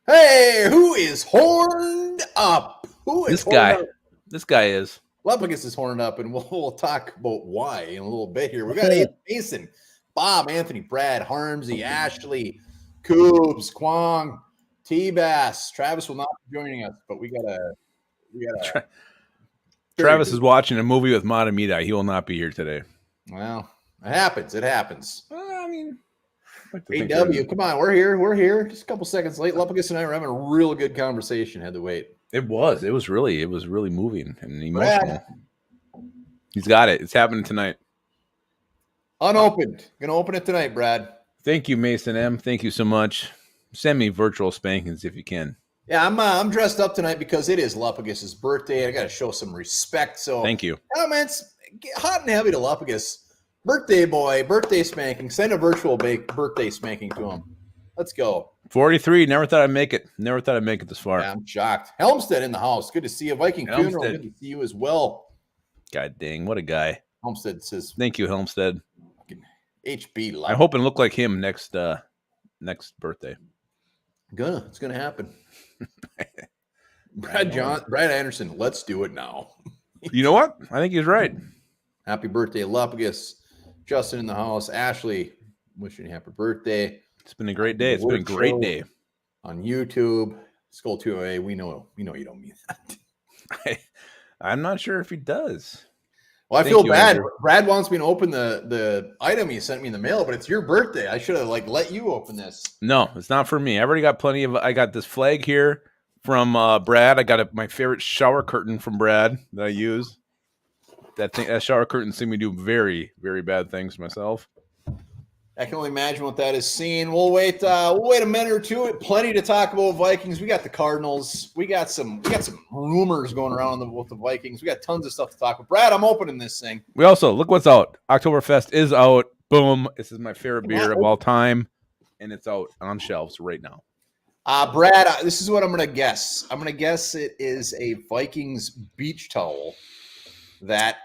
Hey, who is horned up? Who is This horned guy. up? This guy is. Lepicus is horned up, and we'll talk about why in a little bit here. We got Ian Mason, Bob, Anthony, Brad, Harmsy, Ashley, Coobs, Kwong, T-Bass. Travis will not be joining us, but we gotta. Travis is watching a movie with Matamida. He will not be here today. Well, it happens. It happens. I mean, AW, come on, we're here. We're here. Just a couple seconds late. Lepicus and I were having a real good conversation. Had to wait. It was really moving and emotional. Brad. He's got it. It's happening tonight. Unopened. Gonna open it tonight, Brad. Thank you, Mason M. Thank you so much. Send me virtual spankings if you can. Yeah, I'm dressed up tonight because it is Lepicus's birthday. I got to show some respect. So thank you. Comments hot and heavy to Lepicus. Birthday boy, birthday spanking. Send a virtual birthday spanking to him. Let's go. 43. Never thought I'd make it. Never thought I'd make it this far. Yeah, I'm shocked. Helmstead in the house. Good to see you. Viking Funeral. Good to see you as well. God dang, what a guy. Helmstead says. Thank you, Helmstead. HB Live. I hope and look like him next birthday. It's gonna happen. Brad Anderson, let's do it now. You know what? I think he's right. Happy birthday, Lepicus. Justin in the house. Ashley, wishing you happy birthday. It's been a great day. It's been a great day. On YouTube. Skull 208, we know you don't mean that. I'm not sure if he does. Well, I feel bad. Andrew. Brad wants me to open the item he sent me in the mail, but it's your birthday. I should have let you open this. No, it's not for me. I already got plenty of. I got this flag here from Brad. I got my favorite shower curtain from Brad that I use. That shower curtain seen me do very, very bad things myself. I can only imagine what that is. Cine. We'll wait a minute or two. Plenty to talk about Vikings. We got the Cardinals. We got some rumors going around with the Vikings. We got tons of stuff to talk about. Brad, I'm opening this thing. We also look what's out. Oktoberfest is out. Boom. This is my favorite beer of all time, and it's out on shelves right now. Brad, this is what I'm going to guess. I'm going to guess it is a Vikings beach towel that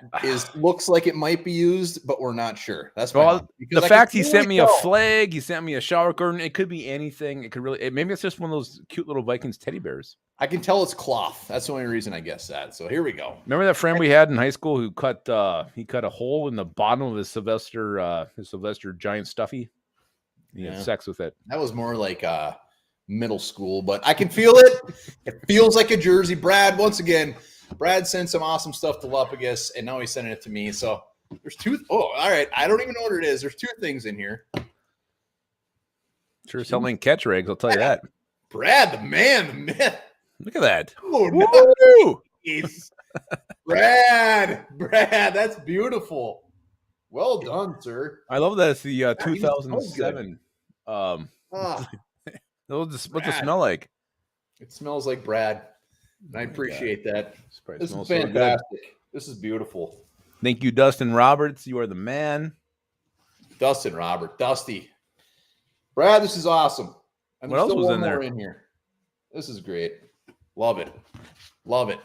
looks like it might be used, but we're not sure. That's the fact he sent me a flag, he sent me a shower curtain. It could be anything. It could maybe it's just one of those cute little Vikings teddy bears. I can tell it's cloth. That's the only reason I guess that. So here we go. Remember that friend we had in high school who cut a hole in the bottom of his Sylvester giant stuffy? He had sex with it. That was more like middle school, but I can feel it. It feels like a jersey. Brad, once again. Brad sent some awesome stuff to Lepicus, and now he's sending it to me. So there's two. Oh, all right. I don't even know what it is. There's two things in here. Sure, selling catch rigs. I'll tell you that. Brad, the man, the myth. Look at that. Oh, nice. Brad, that's beautiful. Well done, sir. I love that it's the 2007. What's it smell like? It smells like Brad. I appreciate that. This is fantastic. So this is beautiful. Thank you, Dustin Roberts. You are the man. Dustin Robert. Dusty. Brad, this is awesome. And what else was in there? In here. This is great. Love it. Love it.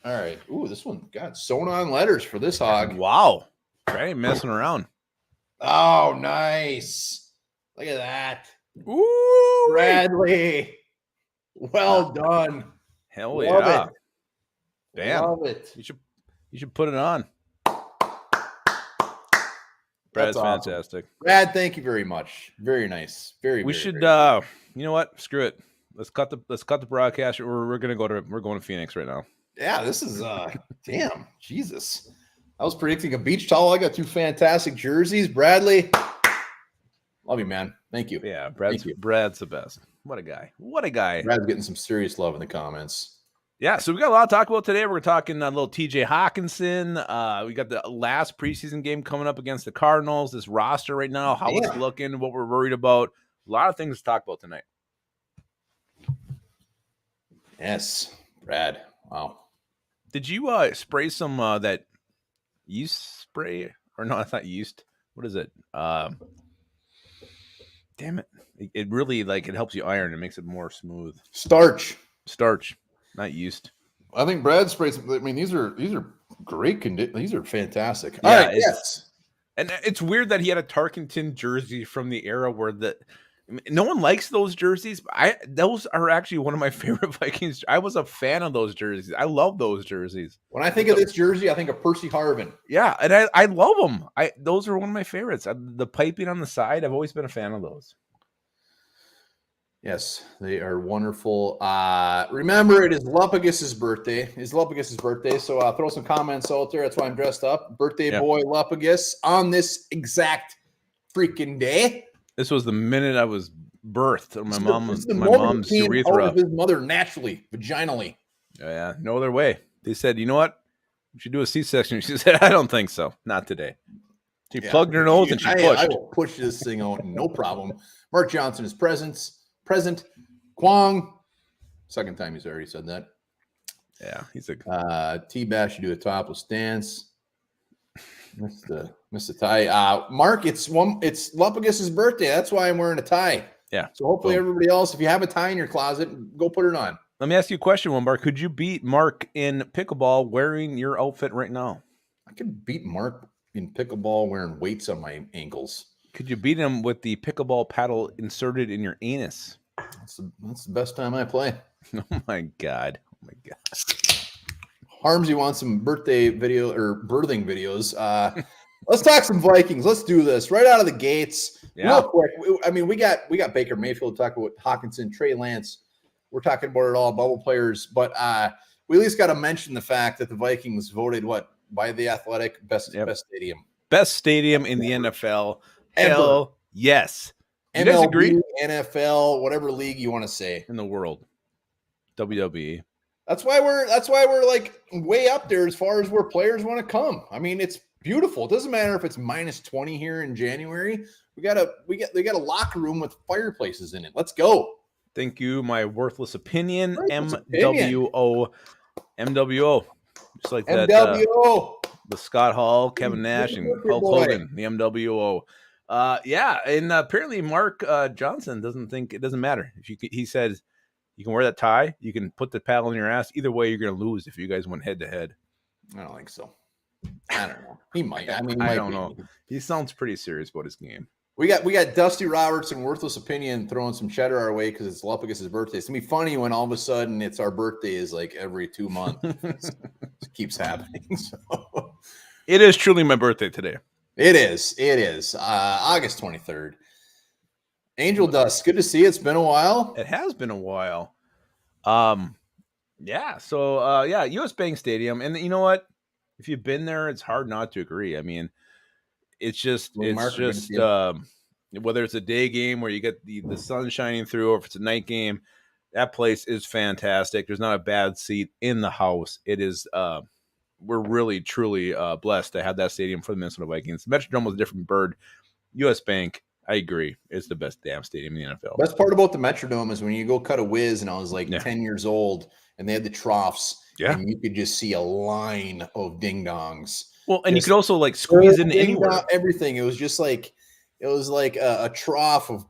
All right. Ooh, this one got sewn on letters for this hog. Wow. Brad ain't messing around. Oh, nice. Look at that. Ooh, Bradley. Well done. Hell yeah. It. Damn. Love it. You should put it on. Brad's awesome. Fantastic. Brad, thank you very much. Very nice. We very, should very you know what? Screw it. Let's cut the broadcast. We're going to Phoenix right now. Yeah, this is damn, Jesus. I was predicting a beach towel. I got two fantastic jerseys. Bradley. Love you, man. Thank you. Yeah, Brad's the best. What a guy. Brad's getting some serious love in the comments. Yeah, so we got a lot to talk about today. We're talking a little TJ Hawkinson. We got the last preseason game coming up against the Cardinals. This roster right now, how it's looking, what we're worried about. A lot of things to talk about tonight. Yes, Brad. Wow. Did you spray some that yeast spray? Or no, that's not yeast. What is it? Damn it. It really, it helps you iron. It makes it more smooth. Starch, not yeast. I think Brad sprayed some. I mean, these are great conditions. These are fantastic. Yeah, all right, yes. And it's weird that he had a Tarkenton jersey from the era where No one likes those jerseys. But those are actually one of my favorite Vikings. I was a fan of those jerseys. I love those jerseys. When I think of this jersey, I think of Percy Harvin. Yeah, and I love them. Those are one of my favorites. The piping on the side, I've always been a fan of those. Yes, they are wonderful. Remember, it is Lupagus's birthday. So throw some comments out there. That's why I'm dressed up. Birthday boy Lupagus on this exact freaking day. This was the minute I was birthed. My mom's urethra. His mother naturally, vaginally. Yeah, no other way. They said, you know what? We should do a C-section. She said, I don't think so. Not today. She plugged her nose and she pushed. I will push this thing out, no problem. Mark Johnson is present. Kwong, second time he's already said that. Yeah, he's a T-Bash, you do a topless dance. Missed the tie. Mark, it's Lupagus's birthday. That's why I'm wearing a tie. Yeah. So hopefully everybody else, if you have a tie in your closet, go put it on. Let me ask you a question, Mark. Could you beat Mark in pickleball wearing your outfit right now? I could beat Mark in pickleball wearing weights on my ankles. Could you beat him with the pickleball paddle inserted in your anus? That's the best time I play. Oh my God. Harmsy wants some birthday video or birthing videos. Let's talk some Vikings. Let's do this right out of the gates. Yeah. Real quick. I mean, we got Baker Mayfield to talk about, Hawkinson, Trey Lance. We're talking about it all, bubble players. But we at least got to mention the fact that the Vikings voted by the Athletic best stadium. Best stadium in the NFL. Hell yes. You MLB, guys agree? NFL, whatever league you want to say in the world. WWE. That's why we're like way up there as far as where players want to come. I mean, it's beautiful. It doesn't matter if it's minus 20 here in January. They got a locker room with fireplaces in it. Let's go. Thank you. My worthless opinion. MWO. Just like that. MWO. The Scott Hall, Kevin Nash, and Hulk Hogan. The MWO. Yeah, and apparently Mark Johnson doesn't think it doesn't matter. He says you can wear that tie, you can put the paddle in your ass. Either way, you're going to lose if you guys went head to head. I don't think so. I don't know. He might. I mean, I don't know. He sounds pretty serious about his game. We got Dusty Roberts and Worthless Opinion throwing some cheddar our way because it's Lupagus's birthday. It's gonna be funny when all of a sudden it's our birthday is like every 2 months. It keeps happening. So. It is truly my birthday today. It is. August 23rd. Angel Dust, good to see you. It's been a while. It has been a while. Yeah. So US Bank Stadium, and you know what? If you've been there, it's hard not to agree. I mean, it's just whether it's a day game where you get the sun shining through, or if it's a night game, that place is fantastic. There's not a bad seat in the house. It is. We're really truly blessed to have that stadium for the Minnesota Vikings. Metrodome was a different bird. US Bank, I agree, is the best damn stadium in the NFL. Best part about the Metrodome is when you go cut a whiz, and I was like 10 years old, and they had the troughs. Yeah, and you could just see a line of ding dongs. Well, and you could also like squeeze in anywhere. Everything. It was just like a trough of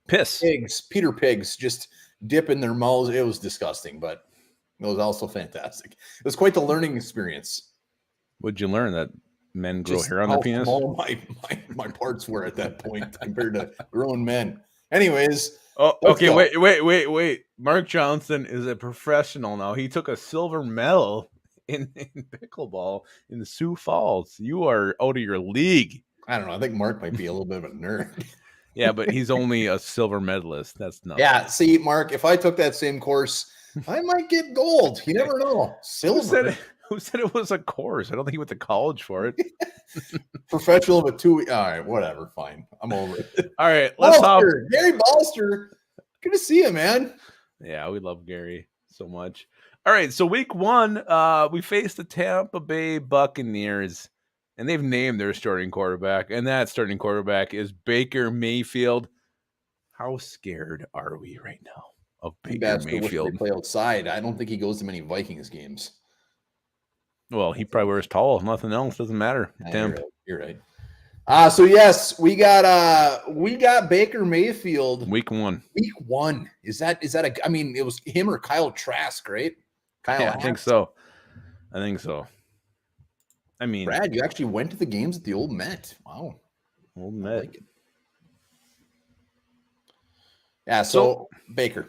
piss. Peter pigs, just dipping their mouths. It was disgusting, but it was also fantastic. It was quite the learning experience. What'd you learn? That men grow hair on their penis? How small my parts were at that point compared to grown men. Anyways. Oh, okay. Wait. Mark Johnson is a professional now. He took a silver medal in pickleball in Sioux Falls. You are out of your league. I don't know. I think Mark might be a little bit of a nerd. Yeah, but he's only a silver medalist. That's nothing. Yeah. See, Mark, if I took that same course, I might get gold. You never know. Silver. Who said it was a course? I don't think he went to college for it. Professional, but 2 weeks. All right, whatever. Fine. I'm over it. All right. Let's talk. Gary Balster. Good to see you, man. Yeah, we love Gary so much. All right. So week 1, we faced the Tampa Bay Buccaneers, and they've named their starting quarterback, and that starting quarterback is Baker Mayfield. How scared are we right now of Baker Mayfield? They play outside. I don't think he goes to many Vikings games. Well, he probably wears tall. Nothing else doesn't matter. You're right. So yes, we got Baker Mayfield. Week 1. Week 1. Is that I mean, it was him or Kyle Trask, right? I think so. I mean, Brad, you actually went to the games at the old Met. Wow. Old Met. Yeah, so Baker.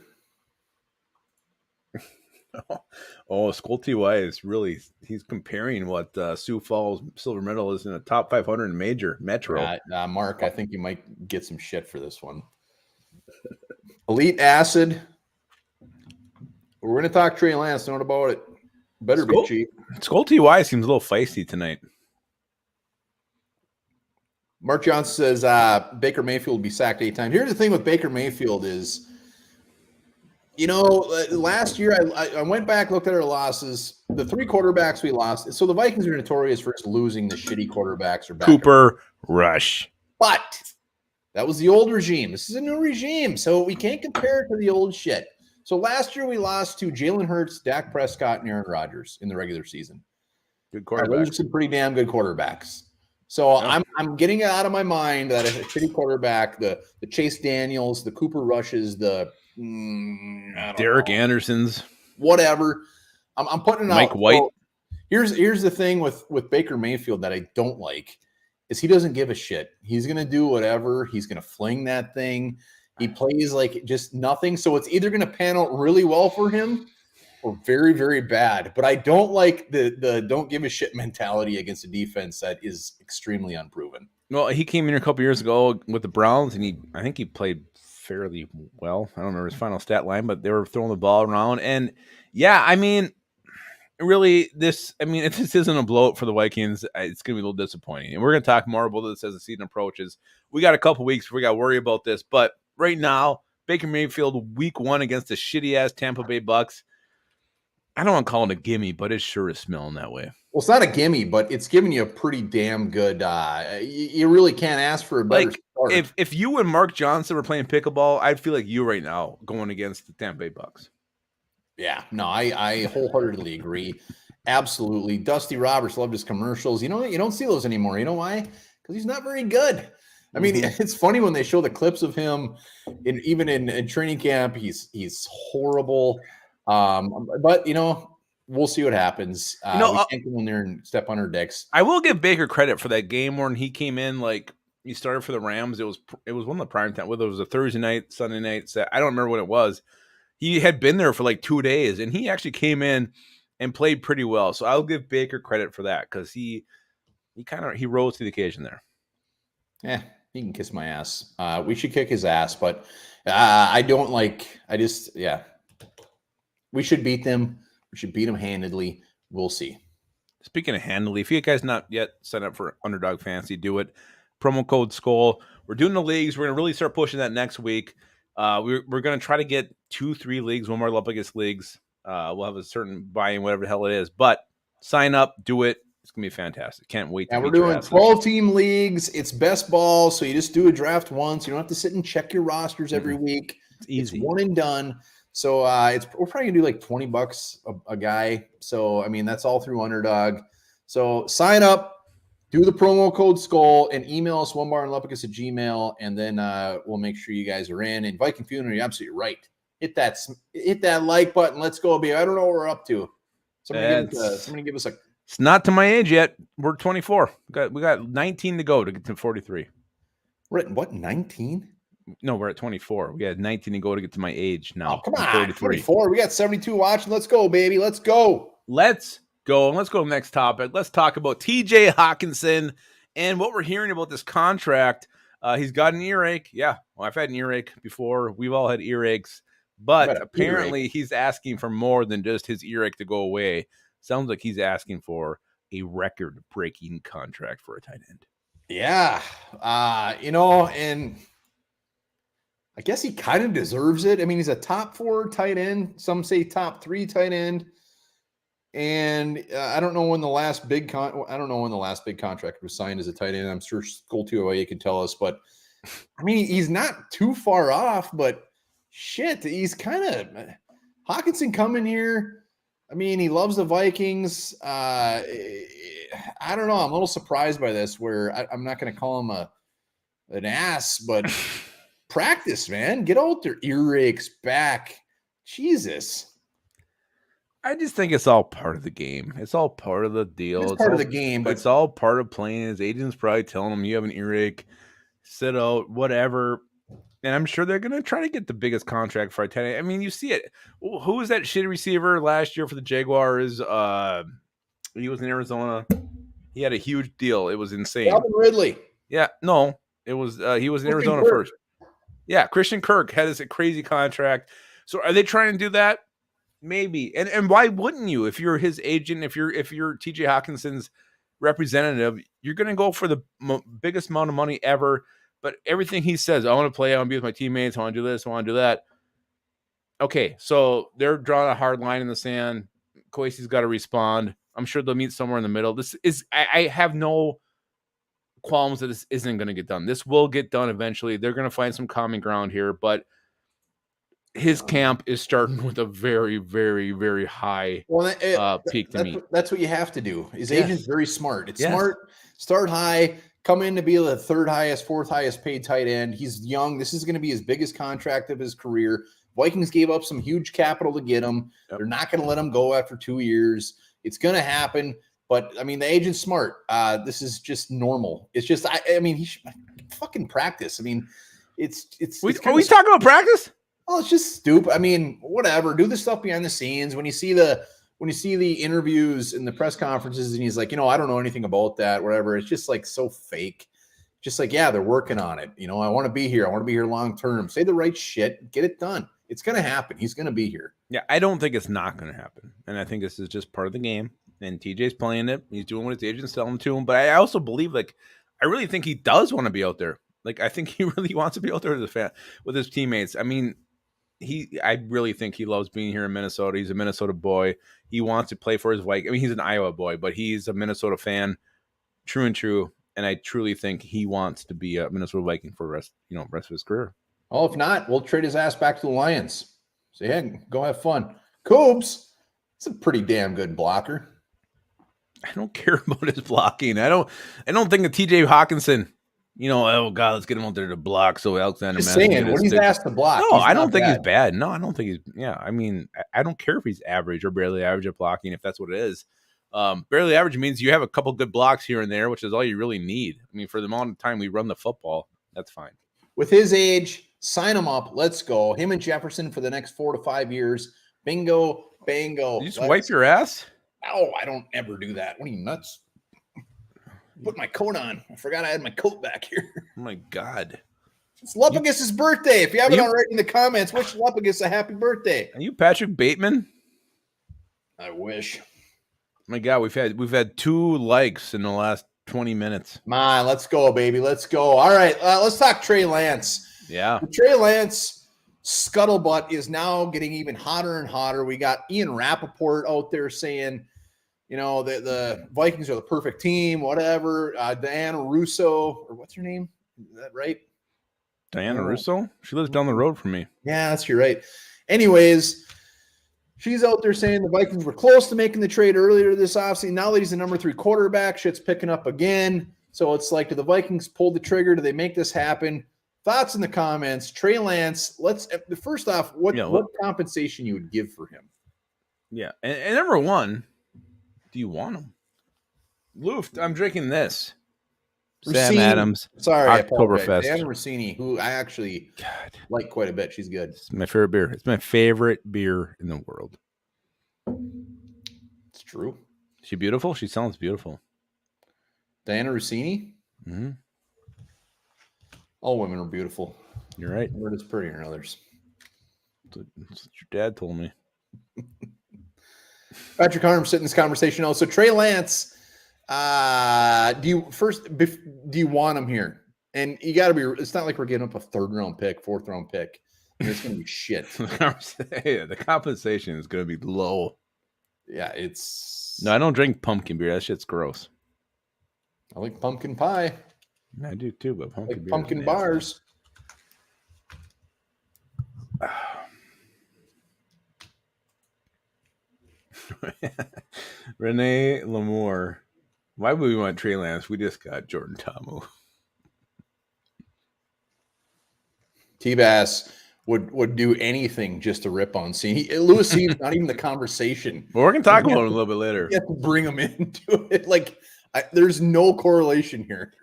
Skull TY is really, he's comparing what Sioux Falls silver medal is in a top 500 major metro. Mark, I think you might get some shit for this one. Elite Acid. We're going to talk Trey Lance. Know about it. Better be cheap. Skull TY seems a little feisty tonight. Mark Johnson says Baker Mayfield will be sacked 8 times. Here's the thing with Baker Mayfield is, last year I went back, looked at our losses. The 3 quarterbacks we lost. So the Vikings are notorious for just losing the shitty quarterbacks or Cooper Rush. But that was the old regime. This is a new regime, so we can't compare it to the old shit. So last year we lost to Jalen Hurts, Dak Prescott, and Aaron Rodgers in the regular season. Good quarterbacks. Those are some pretty damn good quarterbacks. So I'm getting it out of my mind that a shitty quarterback, the Chase Daniels, the Cooper Rushes, the Derek Andersons, whatever. I'm putting it out. Mike White. So here's the thing with Baker Mayfield that I don't like is he doesn't give a shit. He's gonna do whatever. He's gonna fling that thing. He plays like just nothing. So it's either gonna pan out really well for him or very, very bad. But I don't like the don't give a shit mentality against a defense that is extremely unproven. Well, he came in here a couple years ago with the Browns, and I think he played fairly well. I don't remember his final stat line, but they were throwing the ball around. And yeah, I mean, really, if this isn't a blowout for the Vikings, it's going to be a little disappointing. And we're going to talk more about this as the season approaches. We got a couple weeks before we got to worry about this. But right now, Baker Mayfield, week 1 against the shitty-ass Tampa Bay Bucks. I don't want to call it a gimme, but it sure is smelling that way. Well, it's not a gimme, but it's giving you a pretty damn good. You really can't ask for a better start. If you and Mark Johnson were playing pickleball, I'd feel like you right now going against the Tampa Bay Bucks. Yeah, no, I wholeheartedly agree. Absolutely. Dusty Roberts loved his commercials. You don't see those anymore. You know why? Because he's not very good. I mean, it's funny when they show the clips of him, even in training camp. He's horrible. But we'll see what happens. We can't go in there and step on our dicks. I will give Baker credit for that game when he came in. Like he started for the Rams. It was one of the prime time. Whether it was a Thursday night, Sunday night, I don't remember what it was. He had been there for like 2 days, and he actually came in and played pretty well. So I'll give Baker credit for that because he rose to the occasion there. Yeah, he can kiss my ass. We should kick his ass, but we should beat them. We should beat them handedly. We'll see. Speaking of handedly, if you guys not yet signed up for Underdog Fantasy, do it. Promo code SKULL. We're doing the leagues. We're going to really start pushing that next week. We're going to try to get 2-3 leagues, one more Olympics leagues. We'll have a certain buy-in, whatever the hell it is. But sign up, do it. It's going to be fantastic. Can't wait to we're doing 12-team leagues. It's best ball, so you just do a draft once. You don't have to sit and check your rosters every week. It's easy. It's one and done. So we're probably going to do like $20 a guy. So, I mean, that's all through Underdog. So sign up. Do the promo code SKULL and email us onebaronlepicus@gmail.com, and then we'll make sure you guys are in. And Viking Funeral, you're absolutely right. Hit that like button. Let's go, baby. I don't know what we're up to. Somebody give us a. It's not to my age yet. We're 24. We got 19 to go to get to 43. We're at what, 19? No, we're at 24. We had 19 to go to get to my age now. Oh, come on, 24. We got 72 watching. Let's go, baby. Let's go. Let's go. And let's go to the next topic. Let's talk about TJ Hawkinson and what we're hearing about this contract. He's got an earache. Yeah, well, I've had an earache before. We've all had earaches. But apparently he's asking for more than just his earache to go away. Sounds like he's asking for a record-breaking contract for a tight end. Yeah. And I guess he kind of deserves it. I mean, he's a top 4 tight end. Some say top 3 tight end. And I don't know when the last big contract was signed as a tight end. I'm sure Skull 208 can tell us, but I mean, he's not too far off, but shit, he's kind of Hawkinson coming here. I mean, he loves the Vikings. I don't know. I'm a little surprised by this where I'm not going to call him an ass, but practice, man. Get out there. Earaches back. Jesus. I just think it's all part of the game. It's all part of the deal. It's part of the game. But it's all part of playing. His agent's probably telling him you have an earache, sit out, whatever. And I'm sure they're going to try to get the biggest contract for a 10. I mean, you see it. Who was that shitty receiver last year for the Jaguars? He was in Arizona. He had a huge deal. It was insane. Calvin Ridley. Yeah, no, it was he was in Arizona first. Yeah, Christian Kirk had this crazy contract. So are they trying to do that? Maybe. And why wouldn't you? If you're his agent, if you're TJ Hawkinson's representative, you're going to go for the biggest amount of money ever. But everything he says, I want to play, I want to be with my teammates, I want to do this, I want to do that. Okay, so they're drawing a hard line in the sand. Kwesi's got to respond. I'm sure they'll meet somewhere in the middle. This is, I have no qualms that this isn't going to get done. This will get done eventually. They're going to find some common ground here, but his camp is starting with a very, very, very high peak to me. That's what you have to do. His agent's very smart. It's smart. Start high. Come in to be the third highest, fourth highest paid tight end. He's young. This is going to be his biggest contract of his career. Vikings gave up some huge capital to get him. Yep. They're not going to let him go after 2 years. It's going to happen. But, I mean, the agent's smart. This is just normal. It's just, I mean, he should fucking practice. I mean, are we talking about practice? Oh, it's just stupid. I mean, whatever. Do the stuff behind the scenes. When you see the interviews and the press conferences and he's like, I don't know anything about that, whatever. It's just like so fake. Just like, yeah, they're working on it. I want to be here. I want to be here long term. Say the right shit. Get it done. It's going to happen. He's going to be here. Yeah, I don't think it's not going to happen. And I think this is just part of the game. And TJ's playing it. He's doing what his agent's telling him to him. But I also believe, I really think he does want to be out there. I think he really wants to be out there as a fan with his teammates. I mean, I really think he loves being here in Minnesota. He's a Minnesota boy. He wants to play for his Vikings. I mean, he's an Iowa boy, but he's a Minnesota fan, true and true. And I truly think he wants to be a Minnesota Viking for the rest of his career. Well, if not, we'll trade his ass back to the Lions. Say, hey, go have fun. Coobs, it's a pretty damn good blocker. I don't care about his blocking. I don't think of TJ Hawkinson. Oh God, let's get him out there to block. So Alexander, just saying, when he's asked to block, no, I don't think he's bad. No, I don't think he's. Yeah, I mean, I don't care if he's average or barely average at blocking. If that's what it is, barely average means you have a couple good blocks here and there, which is all you really need. I mean, for the amount of time we run the football, that's fine. With his age, sign him up. Let's go. Him and Jefferson for the next 4 to 5 years. Bingo, bango. You just wipe your ass. No, I don't ever do that. What are you, nuts? Put my coat on. I forgot I had my coat back here. Oh my God. It's Lupagus' birthday. If you haven't already in the comments, wish Lupagus a happy birthday. Are you Patrick Bateman? I wish. Oh my God, we've had 2 likes in the last 20 minutes. Come on, let's go, baby. Let's go. All right, let's talk Trey Lance. Yeah. The Trey Lance scuttlebutt is now getting even hotter and hotter. We got Ian Rappaport out there saying, the Vikings are the perfect team, whatever. Diana Russo, or what's her name? Is that right? Diana Russo? She lives down the road from me. Yeah, you're right. Anyways, she's out there saying the Vikings were close to making the trade earlier this offseason. Now that he's the number 3 quarterback, shit's picking up again. So it's like, do the Vikings pull the trigger? Do they make this happen? Thoughts in the comments. Trey Lance, first off, what compensation you would give for him? Yeah, and number one, do you want him? Luft, I'm drinking this. Sam Adams. Sorry, Oktoberfest. Anna Rossini, who I actually like quite a bit. She's good. It's my favorite beer. It's my favorite beer in the world. It's true. She beautiful? She sounds beautiful. Diana Rossini? Mm-hmm. All women are beautiful. You're right. We're just prettier than others. That's what your dad told me. Patrick Harm sitting in this conversation also. Trey Lance, do you want him here? And you got to be. It's not like we're getting up a 3rd round pick, 4th round pick. It's going to be shit. The compensation is going to be low. Yeah, it's. No, I don't drink pumpkin beer. That shit's gross. I like pumpkin pie. I do too, but pumpkin bars. Renee Lamour. Why would we want Trey Lance? We just got Jordan Ta'amu. T-Bass would do anything just to rip on Cine. Lewis Cine's not even the conversation. Well, we're going to talk about it a little bit later. You have to bring him into it. There's no correlation here.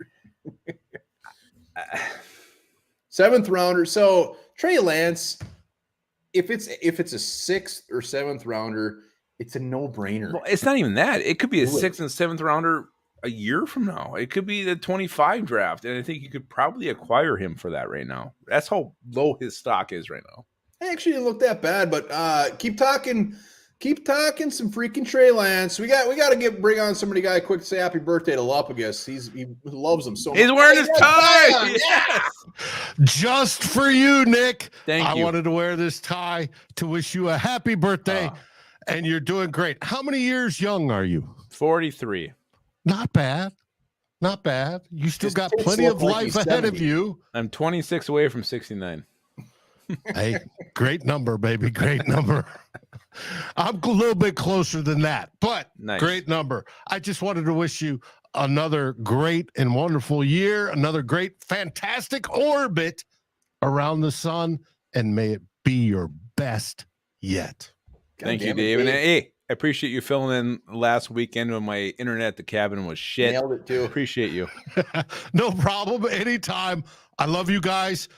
7th rounder. So Trey Lance, if it's a 6th or 7th rounder, it's a no-brainer. Well, it's not even that. It could be a 6th and 7th rounder a year from now. It could be the 25 draft, and I think you could probably acquire him for that right now. That's how low his stock is right now. I actually didn't look that bad, but keep talking some freaking Trey Lance. We got to bring on somebody guy quick to say happy birthday to Lupagus. He loves him so much. He's wearing his tie. Yes. Just for you, Nick. Thank you. I wanted to wear this tie to wish you a happy birthday, and you're doing great. How many years young are you? 43. Not bad. Not bad. You still got plenty of life ahead of you. I'm 26 away from 69. Hey, great number, baby. Great number. I'm a little bit closer than that, but nice. Great number. I just wanted to wish you another great and wonderful year, another great, fantastic orbit around the sun, and may it be your best yet. Thank you, Dave. And hey, I appreciate you filling in last weekend when my internet at the cabin was shit. Nailed it too. Appreciate you. No problem. Anytime. I love you guys.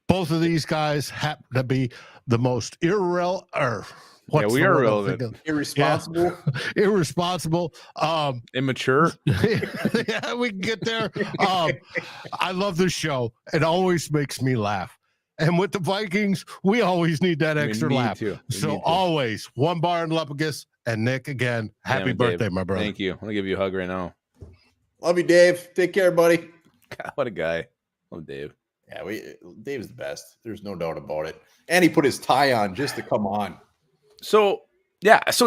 Both of these guys happen to be the most irrelevant. Irresponsible. Yeah. Irresponsible. Immature. Yeah, we can get there. I love this show. It always makes me laugh. And with the Vikings, we always need that extra laugh. So always one bar in Lupagus. And Nick, again, happy birthday, Dave. My brother. Thank you. I'm going to give you a hug right now. Love you, Dave. Take care, buddy. God, what a guy. Love Dave. Yeah, Dave's the best. There's no doubt about it. And he put his tie on just to come on. So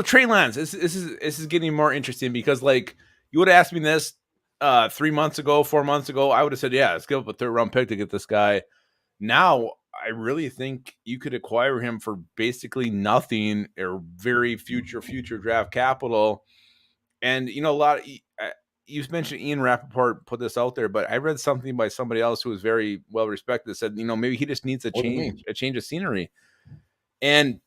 Trey Lance, this is getting more interesting because, like, you would have asked me this 3 months ago, 4 months ago, I would have said, yeah, let's give up a 3rd round pick to get this guy. Now, I really think you could acquire him for basically nothing or very future draft capital. And, you know, you mentioned Ian Rappaport put this out there, but I read something by somebody else who was very well respected that said, you know, maybe he just needs a change of scenery. And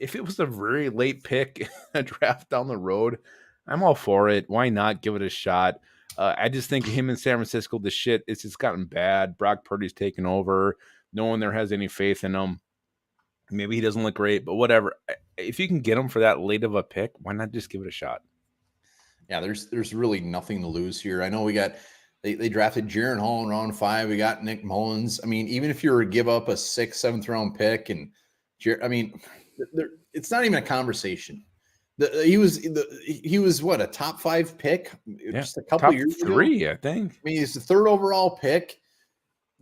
if it was a very late pick, a draft down the road, I'm all for it. Why not give it a shot? I just think him in San Francisco, the shit, it's just gotten bad. Brock Purdy's taken over. No one there has any faith in him. Maybe he doesn't look great, but whatever. If you can get him for that late of a pick, why not just give it a shot? Yeah, there's really nothing to lose here. I know they drafted Jaren Hall in round 5. We got Nick Mullins. I mean, even if you were to give up a 6th, 7th round pick, and it's not even a conversation. He was what, a top 5 pick just a couple top years 3, ago? I think. I mean, he's the 3rd overall pick.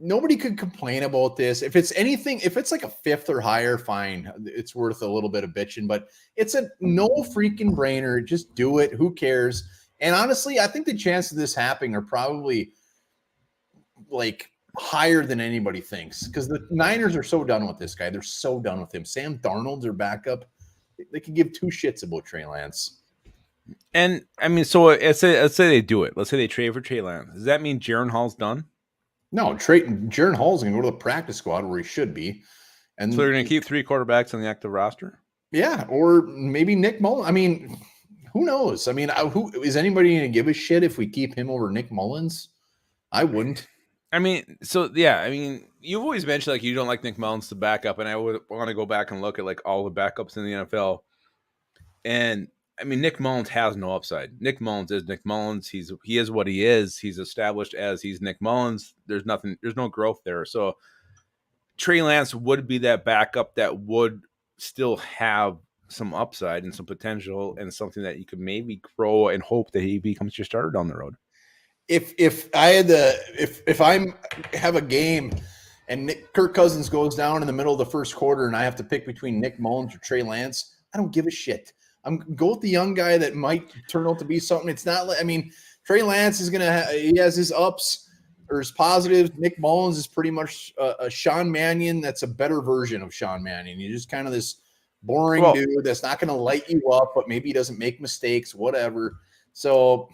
Nobody could complain about this. If it's anything, if it's like a 5th or higher, fine. It's worth a little bit of bitching, but it's a no freaking brainer. Just do it. Who cares? And honestly, I think the chances of this happening are probably like higher than anybody thinks, because the Niners are so done with this guy. They're so done with him. Sam Darnold's their backup. They could give 2 shits about Trey Lance. And I mean, so let's say they do it. Let's say they trade for Trey Lance. Does that mean Jaren Hall's done? No, Jaren Hall's going to go to the practice squad where he should be. And so they're going to keep 3 quarterbacks on the active roster? Yeah, or maybe Nick Mullins. I mean, who knows? I mean, who is anybody going to give a shit if we keep him over Nick Mullins? I wouldn't. I mean, so yeah, I mean, you've always mentioned like you don't like Nick Mullins to back up, and I would want to go back and look at like all the backups in the NFL. And I mean, Nick Mullins has no upside. Nick Mullins is Nick Mullins. He is what he is. He's established as he's Nick Mullins. There's no growth there. So Trey Lance would be that backup that would still have some upside and some potential and something that you could maybe grow and hope that he becomes your starter down the road. If I have a game and Kirk Cousins goes down in the middle of the first quarter and I have to pick between Nick Mullins or Trey Lance, I don't give a shit. I'm go with the young guy that might turn out to be something. It's not like, I mean, Trey Lance is he has his ups or his positives. Nick Mullins is pretty much a Sean Mannion that's a better version of Sean Mannion. You're just kind of this boring dude that's not going to light you up, but maybe he doesn't make mistakes, whatever. So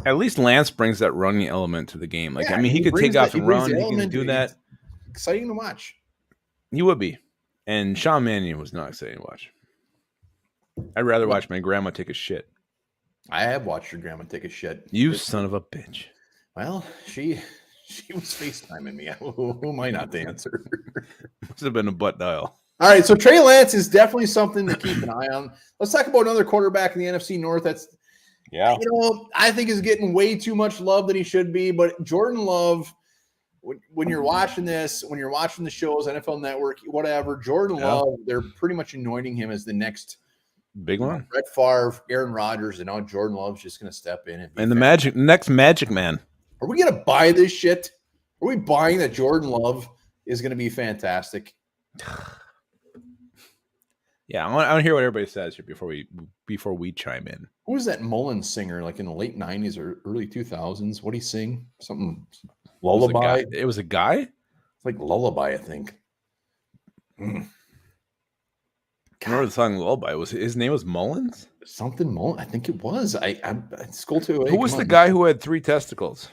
at least Lance brings that running element to the game. Like, yeah, I mean, he could take off and run. He can do that. Exciting to watch. He would be. And Sean Mannion was not exciting to watch. I'd rather watch my grandma take a shit. I have watched your grandma take a shit. You son of a bitch. Well, she She was FaceTiming me. Who am I not to answer? Must have been a butt dial. All right, so Trey Lance is definitely something to keep an eye on. Let's talk about another quarterback in the NFC North. That's, I think is getting way too much love than he should be. But Jordan Love, when you're watching this, when you're watching the shows, NFL Network, whatever, Jordan Love, they're pretty much anointing him as the next big one. Brett Favre, Aaron Rodgers, and now Jordan Love's just going to step in and the next magic man. Are we going to buy this shit? Are we buying that Jordan Love is going to be fantastic? Yeah, I want to hear what everybody says here before we chime in. Who was that Mullins singer like in the late 90s or early 2000s? What did he sing? Something lullaby? It was a guy? It's like lullaby, I think. I remember the song Lullaby. His name was Mullins? Something Mullins. I think it was. I Skull 208. Who was the guy who had 3 testicles?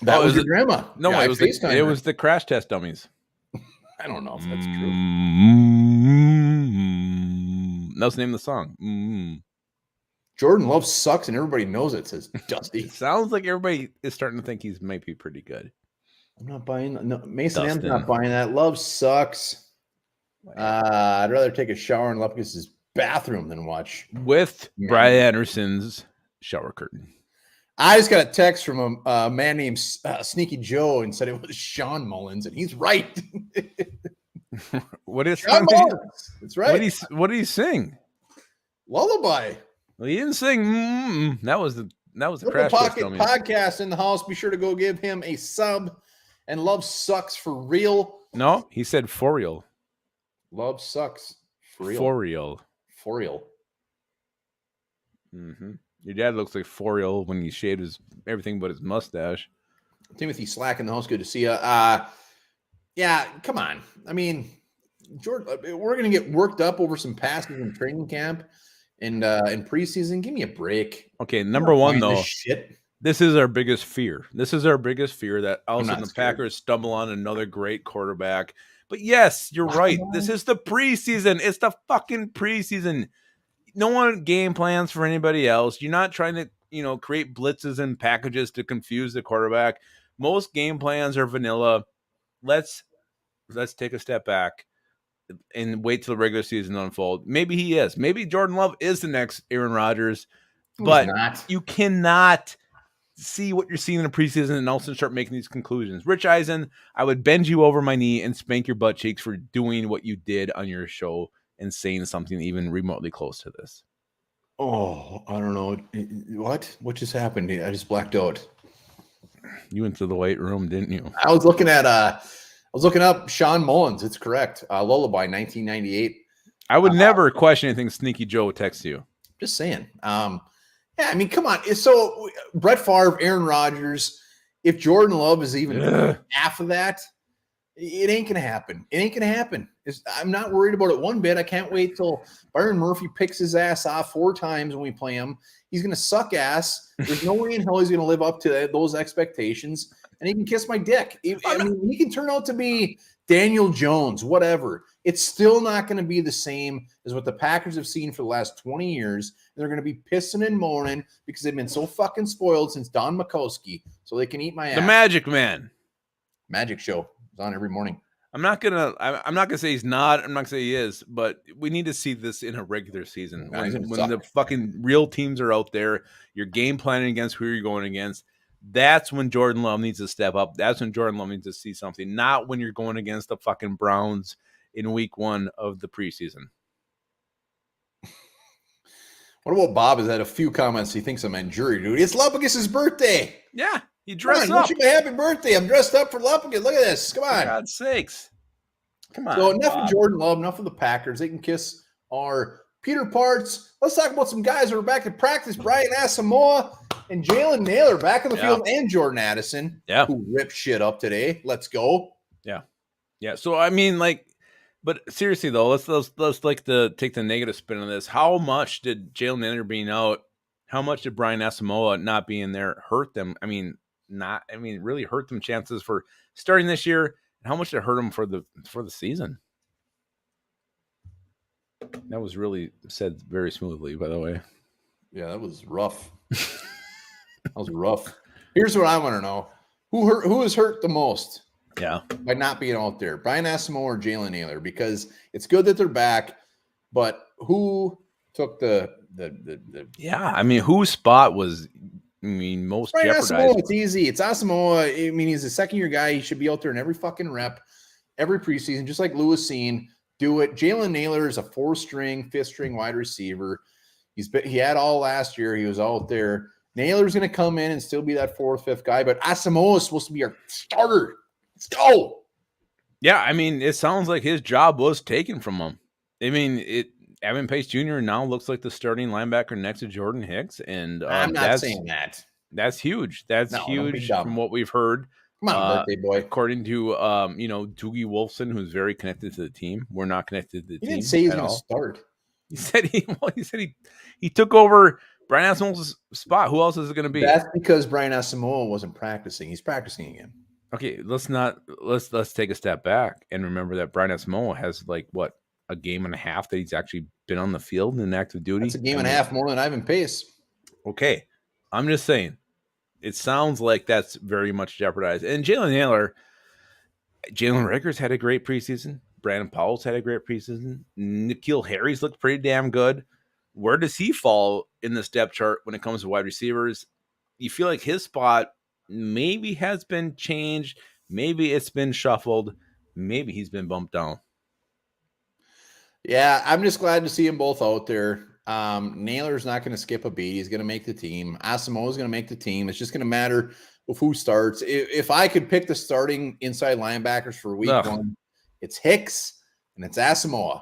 That was your grandma. No, it was the crash test dummies. I don't know if that's true. That was the name of the song. Jordan Love sucks, and everybody knows it, says Dusty. It sounds like everybody is starting to think he might be pretty good. I'm not buying. No, Mason M's not buying that. Love sucks. I'd rather take a shower in Lupkus' bathroom than watch with Brian Anderson's shower curtain. I just got a text from a man named Sneaky Joe and said it was Sean Mullins, and he's right. What is Sean Mullins? That's right. What did he sing? Lullaby. Well, he didn't sing. That was the Crash Test Dummies podcast in the house. Be sure to go give him a sub. And Love sucks for real. No, he said for real. Love sucks for real. For real. For real. Mm-hmm. Your dad looks like for real when he shaved everything but his mustache. Timothy Slack in the house. Good to see you. Yeah, come on. I mean, George, we're going to get worked up over some passes in training camp and in preseason. Give me a break. Okay, number one, though. This is our biggest fear. This is our biggest fear that all of a sudden the Packers stumble on another great quarterback. But yes, you're right. This is the preseason. It's the fucking preseason. No one game plans for anybody else. You're not trying to, create blitzes and packages to confuse the quarterback. Most game plans are vanilla. Let's take a step back and wait till the regular season unfold. Maybe he is. Maybe Jordan Love is the next Aaron Rodgers. But you cannot see what you're seeing in the preseason and also start making these conclusions. Rich Eisen, I would bend you over my knee and spank your butt cheeks for doing what you did on your show and saying something even remotely close to this. Oh, I don't know. What just happened? I just blacked out. You went to the weight room, didn't you? I was looking up Sean Mullins. It's correct. Lullaby, 1998. I would never question anything Sneaky Joe texts you. Just saying. Yeah, I mean, come on. So Brett Favre, Aaron Rodgers, if Jordan Love is even half of that, it ain't going to happen. It ain't going to happen. I'm not worried about it one bit. I can't wait till Byron Murphy picks his ass off 4 times when we play him. He's going to suck ass. There's no way in hell he's going to live up to those expectations. And he can kiss my dick. I mean, he can turn out to be Daniel Jones, whatever. It's still not going to be the same as what the Packers have seen for the last 20 years. They're going to be pissing and moaning because they've been so fucking spoiled since Don Makowski, so they can eat my ass. The Magic Man. Magic show is on every morning. I'm not gonna say he's not. I'm not gonna say he is, but we need to see this in a regular season when the fucking real teams are out there. You're game planning against who you're going against. That's when Jordan Love needs to step up. That's when Jordan Love needs to see something. Not when you're going against the fucking Browns in week 1 of the preseason. What about Bob? Has had a few comments. He thinks I'm injured, dude. It's Lupkus' birthday. Yeah, he dressed up. Wish me a happy birthday. I'm dressed up for Lupkus. Look at this. Come on. For God's sakes. Come on. So enough of Jordan Love, enough of the Packers. They can kiss our Peter Parts. Let's talk about some guys who are back in practice. Brian Asamoah and Jalen Naylor back in the field, and Jordan Addison, who ripped shit up today. Let's go. Yeah. So I mean, but seriously though, let's take the negative spin on this. How much did Jalen Naylor being out? How much did Brian Asamoah not being there hurt them? Really hurt them chances for starting this year. And how much did it hurt them for the season? That was really said very smoothly, by the way. Yeah, that was rough. That was rough. Here's what I want to know. Who is hurt the most? Yeah. By not being out there, Brian Asamoah or Jalen Naylor? Because it's good that they're back, but who took the Yeah, I mean, whose spot was most Brian jeopardized? Asamoah, it's easy. It's Asamoah. I mean, he's a second-year guy. He should be out there in every fucking rep, every preseason, just like Lewis Cine. Do it. Jalen Naylor is a 4-string, 5th-string wide receiver. He had all last year. He was out there. Naylor's going to come in and still be that 4th, 5th guy, but Asamoah is supposed to be our starter. Let's go. Yeah, I mean, it sounds like his job was taken from him. I mean, Evan Pace Jr. now looks like the starting linebacker next to Jordan Hicks, and I'm not saying that. That's huge. That's huge from what we've heard. Come on, birthday boy. According to Doogie Wolfson, who's very connected to the team. We're not connected to the team. He didn't say he's going to start. He said he took over Brian Asamoah's spot. Who else is it going to be? That's because Brian Asamoah wasn't practicing. He's practicing again. Okay, let's take a step back and remember that Brian Asamoah has a game and a half that he's actually been on the field in active duty. It's a game and a half more than Ivan Pace. Okay, I'm just saying. It sounds like that's very much jeopardized. And Jalen Naylor, Jalen Rickers had a great preseason. Brandon Powell's had a great preseason. N'Keal Harry's looked pretty damn good. Where does he fall in this depth chart when it comes to wide receivers? You feel like his spot maybe has been changed. Maybe it's been shuffled. Maybe he's been bumped down. Yeah, I'm just glad to see them both out there. Naylor's not going to skip a beat. He's going to make the team. Asamoah is going to make the team. It's just going to matter of who starts. If I could pick the starting inside linebackers for week one, it's Hicks and it's Asamoah.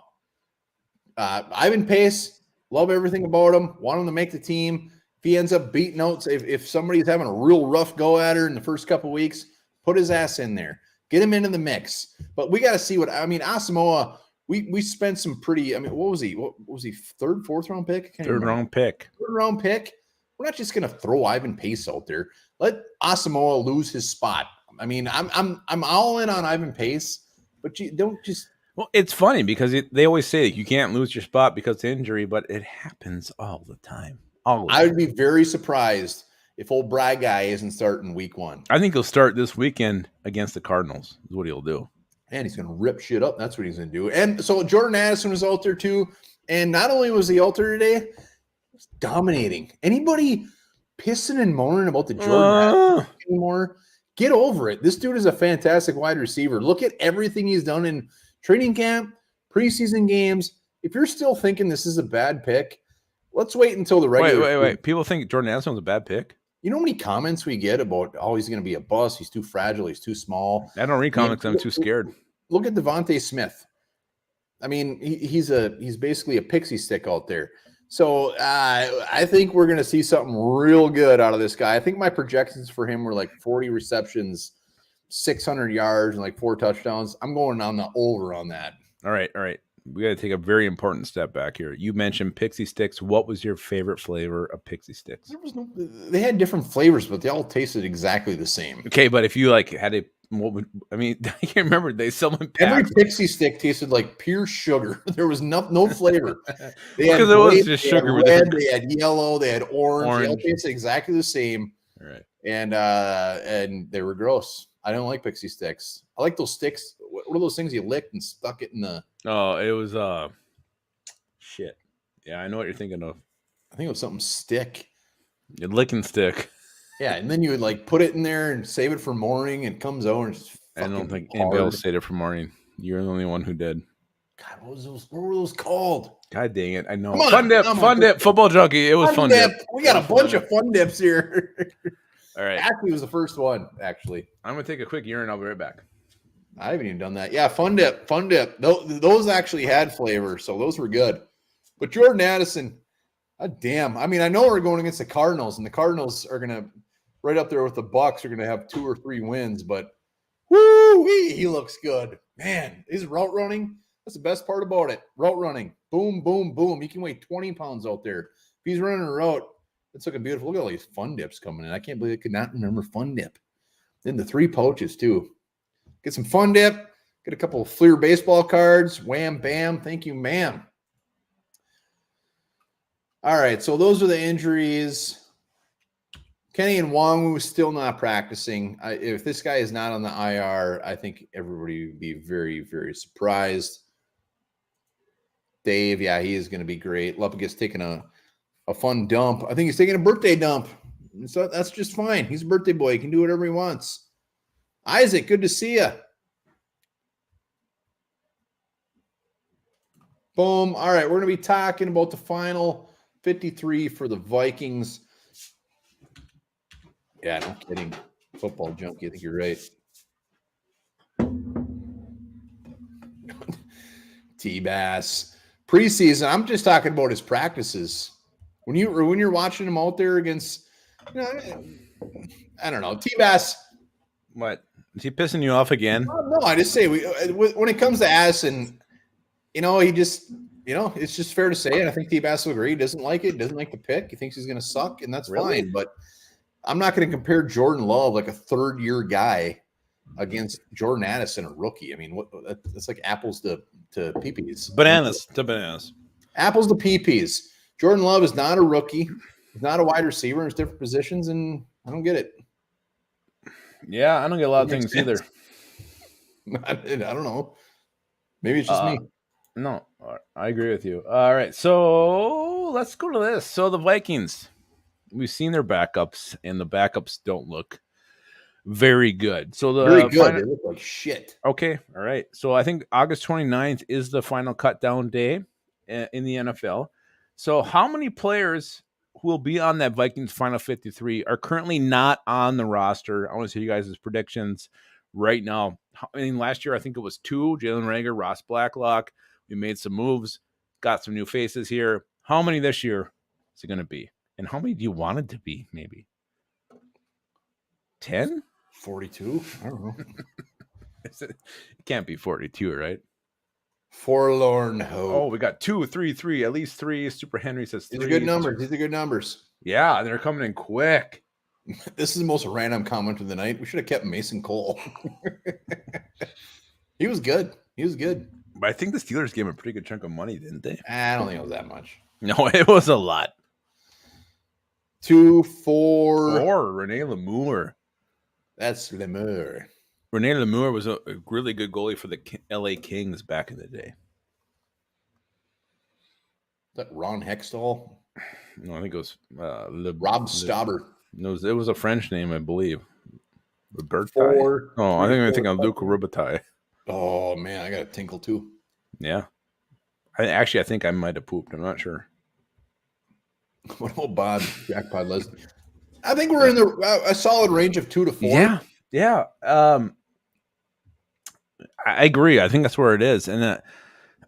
Ivan Pace, love everything about him. Want him to make the team. If he ends up beating out, if somebody's having a real rough go at her in the first couple of weeks, put his ass in there. Get him into the mix. But we got to see Asamoah. We spent some pretty. I mean, what was he? What was he? 3rd, 4th round pick? Third round pick. We're not just gonna throw Ivan Pace out there. Let Asamoah lose his spot. I mean, I'm all in on Ivan Pace, but you don't just. Well, it's funny because they always say you can't lose your spot because of injury, but it happens all the time. I would be very surprised if old Brad guy isn't starting week one. I think he'll start this weekend against the Cardinals. Is what he'll do. And he's going to rip shit up. That's what he's going to do. And so Jordan Addison was out there too. And not only was he out there today, he was dominating. Anybody pissing and moaning about the Jordan Addison anymore? Get over it. This dude is a fantastic wide receiver. Look at everything he's done in training camp, preseason games. If you're still thinking this is a bad pick, let's wait until the regular. Wait. People think Jordan Addison was a bad pick? You know how many comments we get about, he's going to be a bust. He's too fragile. He's too small. I don't read comments. I'm too scared. Look at Devontae Smith. I mean, he's basically a pixie stick out there. So I think we're going to see something real good out of this guy. I think my projections for him were like 40 receptions, 600 yards, and like 4 touchdowns. I'm going on the over on that. All right. We got to take a very important step back here. You mentioned pixie sticks. What was your favorite flavor of pixie sticks? They had different flavors, but they all tasted exactly the same. Okay, but if you had a, I can't remember. They sell them. Every pixie stick tasted like pure sugar. There was no flavor. They had because it was just sugar. They had red, they had yellow, they had orange. They all tasted exactly the same. All right. And they were gross. I don't like pixie sticks. I like those sticks. What are those things you licked and stuck it in the? Oh, it was shit. Yeah, I know what you're thinking of. I think it was something stick. A licking stick. Yeah, and then you would put it in there and save it for morning, and it comes out and it's I don't think anybody else saved it for morning. You're the only one who did. God, what were those called? God dang it! I know. Fun dip, football junkie. It was fun dip. We got a bunch of fun dips here. All right. Actually, it was the first one. Actually, I'm gonna take a quick urine. I'll be right back. I haven't even done that. Yeah, fun dip. Those actually had flavor, so those were good. But Jordan Addison, damn. I mean, I know we're going against the Cardinals, and the Cardinals are gonna right up there with the Bucks. Are gonna have 2 or 3 wins, but woo, he looks good, man. His route running. That's the best part about it. Route running. Boom, boom, boom. He can weigh 20 pounds out there. If he's running a route, it's looking beautiful. Look at all these fun dips coming in. I can't believe I could not remember fun dip. Then the 3 pouches, too. Get some fun dip. Get a couple of Fleer baseball cards. Wham, bam. Thank you, ma'am. All right, so those are the injuries. Kenny and Wong was still not practicing. If this guy is not on the IR, I think everybody would be very, very surprised. Dave, yeah, he is going to be great. Luppigus taking a fun dump. I think he's taking a birthday dump. So that's just fine. He's a birthday boy. He can do whatever he wants. Isaac, good to see you. Boom. All right, we're going to be talking about the final 53 for the Vikings. Yeah, no kidding. Football junkie. I think you're right. T-Bass. Preseason, I'm just talking about his practices. When you're watching him out there against, I don't know, T-Bass. What? Is he pissing you off again? No, I just say when it comes to Addison, he just, it's just fair to say, and I think T-Bass will agree. He doesn't like it. Doesn't like the pick. He thinks he's going to suck, and that's fine. But I'm not going to compare Jordan Love, like a third-year guy, against Jordan Addison, a rookie. I mean, that's like apples to peepees. Bananas to bananas. Apples to peepees. Jordan Love is not a rookie. He's not a wide receiver. There's different positions, and I don't get it. Yeah, I don't get a lot of things either. I don't know. Maybe it's just me. No, I agree with you. All right, so let's go to this. So the Vikings, we've seen their backups, and the backups don't look very good. So very good. They look like shit. Okay, all right. So I think August 29th is the final cut down day in the NFL. So how many players who will be on that Vikings final 53 are currently not on the roster? I want to see you guys' predictions right now. I mean, last year I think it was 2: Jalen Reagor, Ross Blacklock. We made some moves, got some new faces here. How many this year is it going to be? And how many do you want it to be? Maybe 10? 42? I don't know. It can't be 42, right? Forlorn hope. Oh, we got 2, 3, 3, at least 3. Super Henry says 3. These are good numbers. These are good numbers. Yeah, they're coming in quick. This is the most random comment of the night. We should have kept Mason Cole. He was good. He was good. But I think the Steelers gave him a pretty good chunk of money, didn't they? I don't think it was that much. No, it was a lot. 2, 4. Rene Lamour. That's Lamour. Rene Lamour was a really good goalie for the LA Kings back in the day. Is that Ron Hextall? No, I think it was Rob Stauber. No, it was a French name, I believe. Robertai. 4. Oh, I think I'm thinking of Luca Robertai. Oh man, I got a tinkle too. Yeah, I think I might have pooped. I'm not sure. What about Bob Jackpot Leslie? I think we're in a solid range of 2 to 4. Yeah. I agree. I think that's where it is, and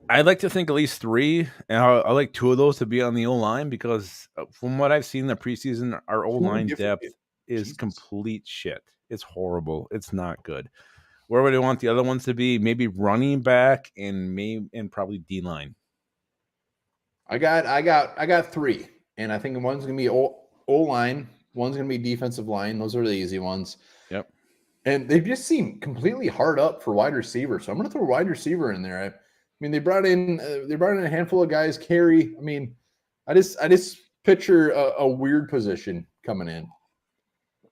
I'd like to think at least 3, and I like 2 of those to be on the O-line because from what I've seen in the preseason, our O-line depth is complete shit. It's horrible. It's not good. Where would I want the other ones to be? Maybe running back and probably D-line. I got 3, and I think one's gonna be O-line, one's gonna be defensive line. Those are the easy ones. Yep. And they just seem completely hard up for wide receiver. So I'm gonna throw a wide receiver in there. I mean, they brought in a handful of guys. Carey. I mean, I just picture a weird position coming in.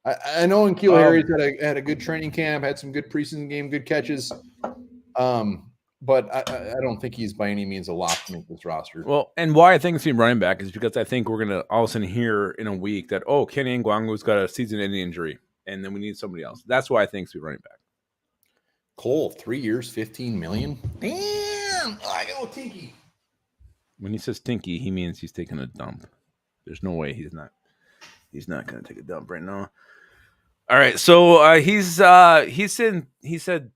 I know N'Keal Harris had a good training camp, had some good preseason game, good catches. But I don't think he's by any means a lock to make this roster. Well, and why I think it's running back is because I think we're going to all of a sudden hear in a week that, Kenny Ngwangu's got a season-ending injury, and then we need somebody else. That's why I think it's running back. Cole, 3 years, $15 million. Damn, I go Tinky. When he says Tinky, he means he's taking a dump. There's no way he's not going to take a dump right now. All right, so he said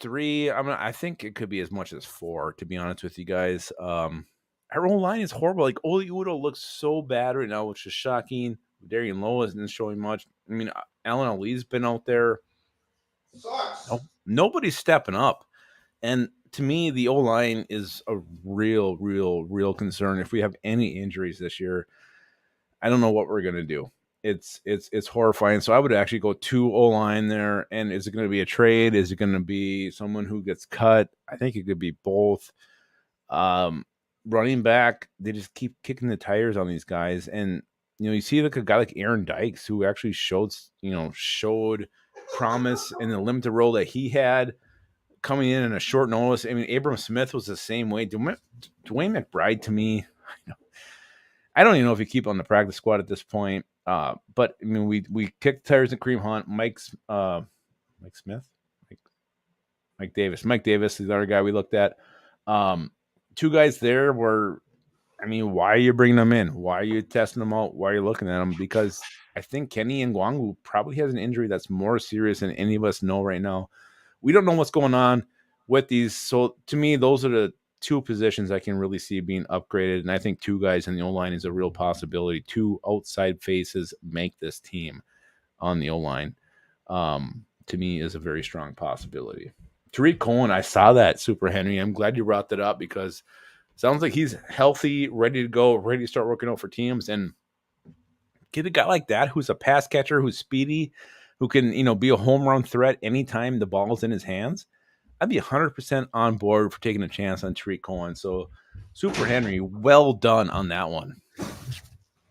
3. I think it could be as much as 4. To be honest with you guys, our old line is horrible. Like Oli Udoh looks so bad right now, which is shocking. Darian Lowe isn't showing much. I mean, Alan Ali's been out there. Sucks. Nobody's stepping up, and to me, the O line is a real concern. If we have any injuries this year, I don't know what we're gonna do. It's horrifying. So I would actually go 2 O-line there. And is it going to be a trade? Is it going to be someone who gets cut? I think it could be both. Running back, they just keep kicking the tires on these guys. And you see like a guy like Aaron Dykes who actually showed promise in the limited role that he had coming in a short notice. I mean, Abram Smith was the same way. Dwayne McBride, to me, I don't even know if you keep on the practice squad at this point. But I mean, we kicked tires and Kareem Hunt, Mike Davis. Mike Davis is the other guy we looked at. Two guys there were, I mean, why are you bringing them in? Why are you testing them out? Why are you looking at them? Because I think Kenny Ngwangu probably has an injury that's more serious than any of us know right now. We don't know what's going on with these. So to me, those are the two positions I can really see being upgraded. And I think two guys in the O-line is a real possibility. Two outside faces make this team on the O-line. To me, is a very strong possibility. Tariq Cohen, I saw that, Super Henry. I'm glad you brought that up because it sounds like he's healthy, ready to go, ready to start working out for teams. And get a guy like that who's a pass catcher, who's speedy, who can, be a home run threat anytime the ball's in his hands. I'd be 100% on board for taking a chance on Tariq Cohen. So, Super Henry, well done on that one.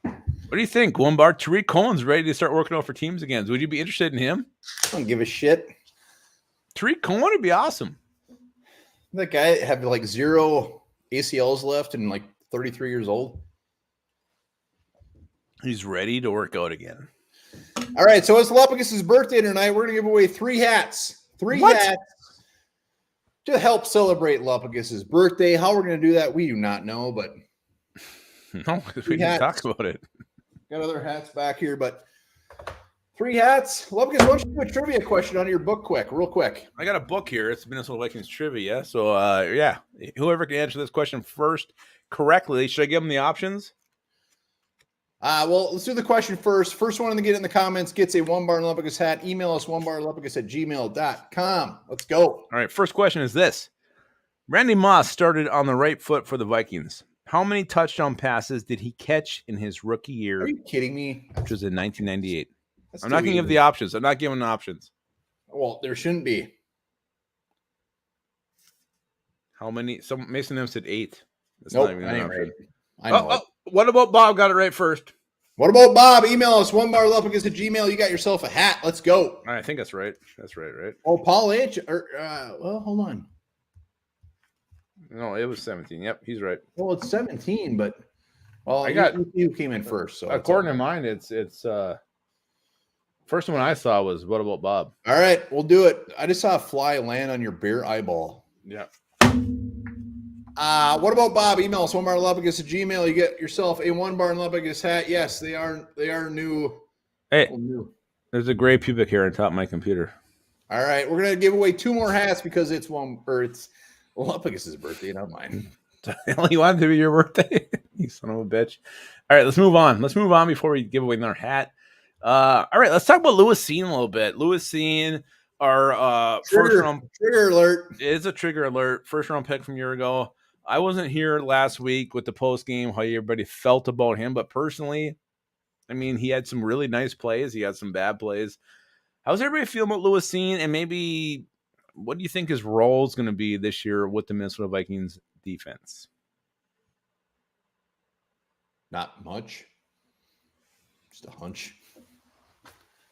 What do you think, Gwumbar? Tariq Cohen's ready to start working out for teams again. Would you be interested in him? I don't give a shit. Tariq Cohen would be awesome. That guy have like 0 ACLs left and like 33 years old. He's ready to work out again. All right, so it's Lepicus's birthday tonight. We're going to give away 3 hats. 3 hats to help celebrate Lepicus's birthday. How we're going to do that, we do not know, but no, we didn't talk about it. Got other hats back here, but 3 hats. Lepicus, why don't you do a trivia question out of your book real quick. I got a book here. It's Minnesota Vikings trivia. So, whoever can answer this question first correctly, should I give them the options? Well, let's do the question first. First one to get in the comments gets a One Bar and Lepicus hat. Email us onebarlepicus@gmail.com. Let's go. All right, first question is this. Randy Moss started on the right foot for the Vikings. How many touchdown passes did he catch in his rookie year? Are you kidding me? Which was in 1998. I'm not going to give the options. I'm not giving the options. Well, there shouldn't be. How many? Mason M said 8. That's nope, not even an option. Right. I know what about Bob? Got it right first. What about Bob? Email us onebarlepicus@gmail. You got yourself a hat. Let's go. I think that's right. That's right. Oh, Paul H. Well, hold on. No, it was 17. Yep, he's right. Well, it's 17, but you came in first. So according to mine, it's first one I saw was what about Bob? All right, we'll do it. I just saw a fly land on your bare eyeball. Yeah. What about Bob? Email us onebarlepicus@gmail. You get yourself a One Bar and Lepicus hat. Yes, they are new. Hey, there's a gray pubic hair on top of my computer. All right, we're gonna give away 2 more hats because it's Lepicus's birthday, not mine. You want it to be your birthday? You son of a bitch. All right, let's move on. Let's move on before we give away another hat. All right, let's talk about Lewis Cine a little bit. Lewis Cine, our first round trigger alert. It is a trigger alert. First round pick from a year ago. I wasn't here last week with the post game, how everybody felt about him, but personally, I mean, he had some really nice plays. He had some bad plays. How's everybody feeling about Lewis Cine, and maybe what do you think his role is going to be this year with the Minnesota Vikings defense? Not much. Just a hunch.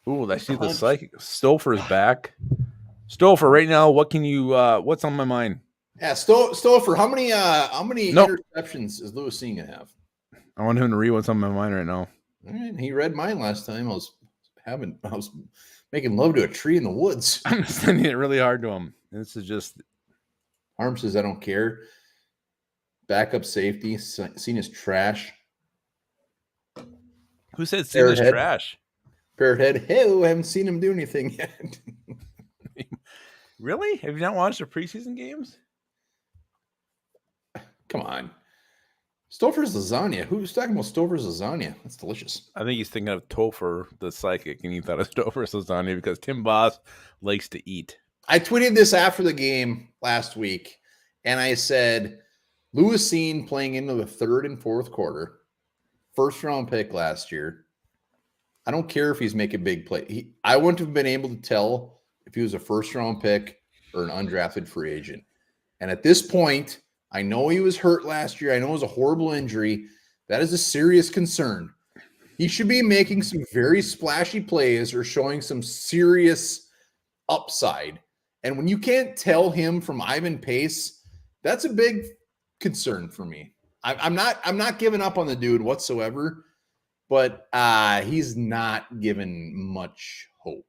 Ooh, I see the psychic. Stouffer's back. Stouffer, right now, what can you? What's on my mind? Yeah, Stouffer. How many interceptions is Lewis Cine gonna have? I want him to read what's on my mind right now. All right, he read mine last time. I was making love to a tree in the woods. I'm sending it really hard to him. This is just. Arm says I don't care. Backup safety. Cine is trash. Who said Cine is trash? Parrot head. Hey, I haven't seen him do anything yet. Really? Have you not watched the preseason games? Come on. Stouffer's lasagna. Who's talking about Stouffer's lasagna? That's delicious. I think he's thinking of Topher, the psychic, and he thought of Stouffer's lasagna because Tim Boss likes to eat. I tweeted this after the game last week, and I said, Lewis Cine playing into the 3rd and 4th quarter, first-round pick last year. I don't care if he's making big play. I wouldn't have been able to tell if he was a first-round pick or an undrafted free agent. And at this point, I know he was hurt last year. I know it was a horrible injury. That is a serious concern. He should be making some very splashy plays or showing some serious upside. And when you can't tell him from Ivan Pace, that's a big concern for me. I'm not giving up on the dude whatsoever, but he's not given much hope.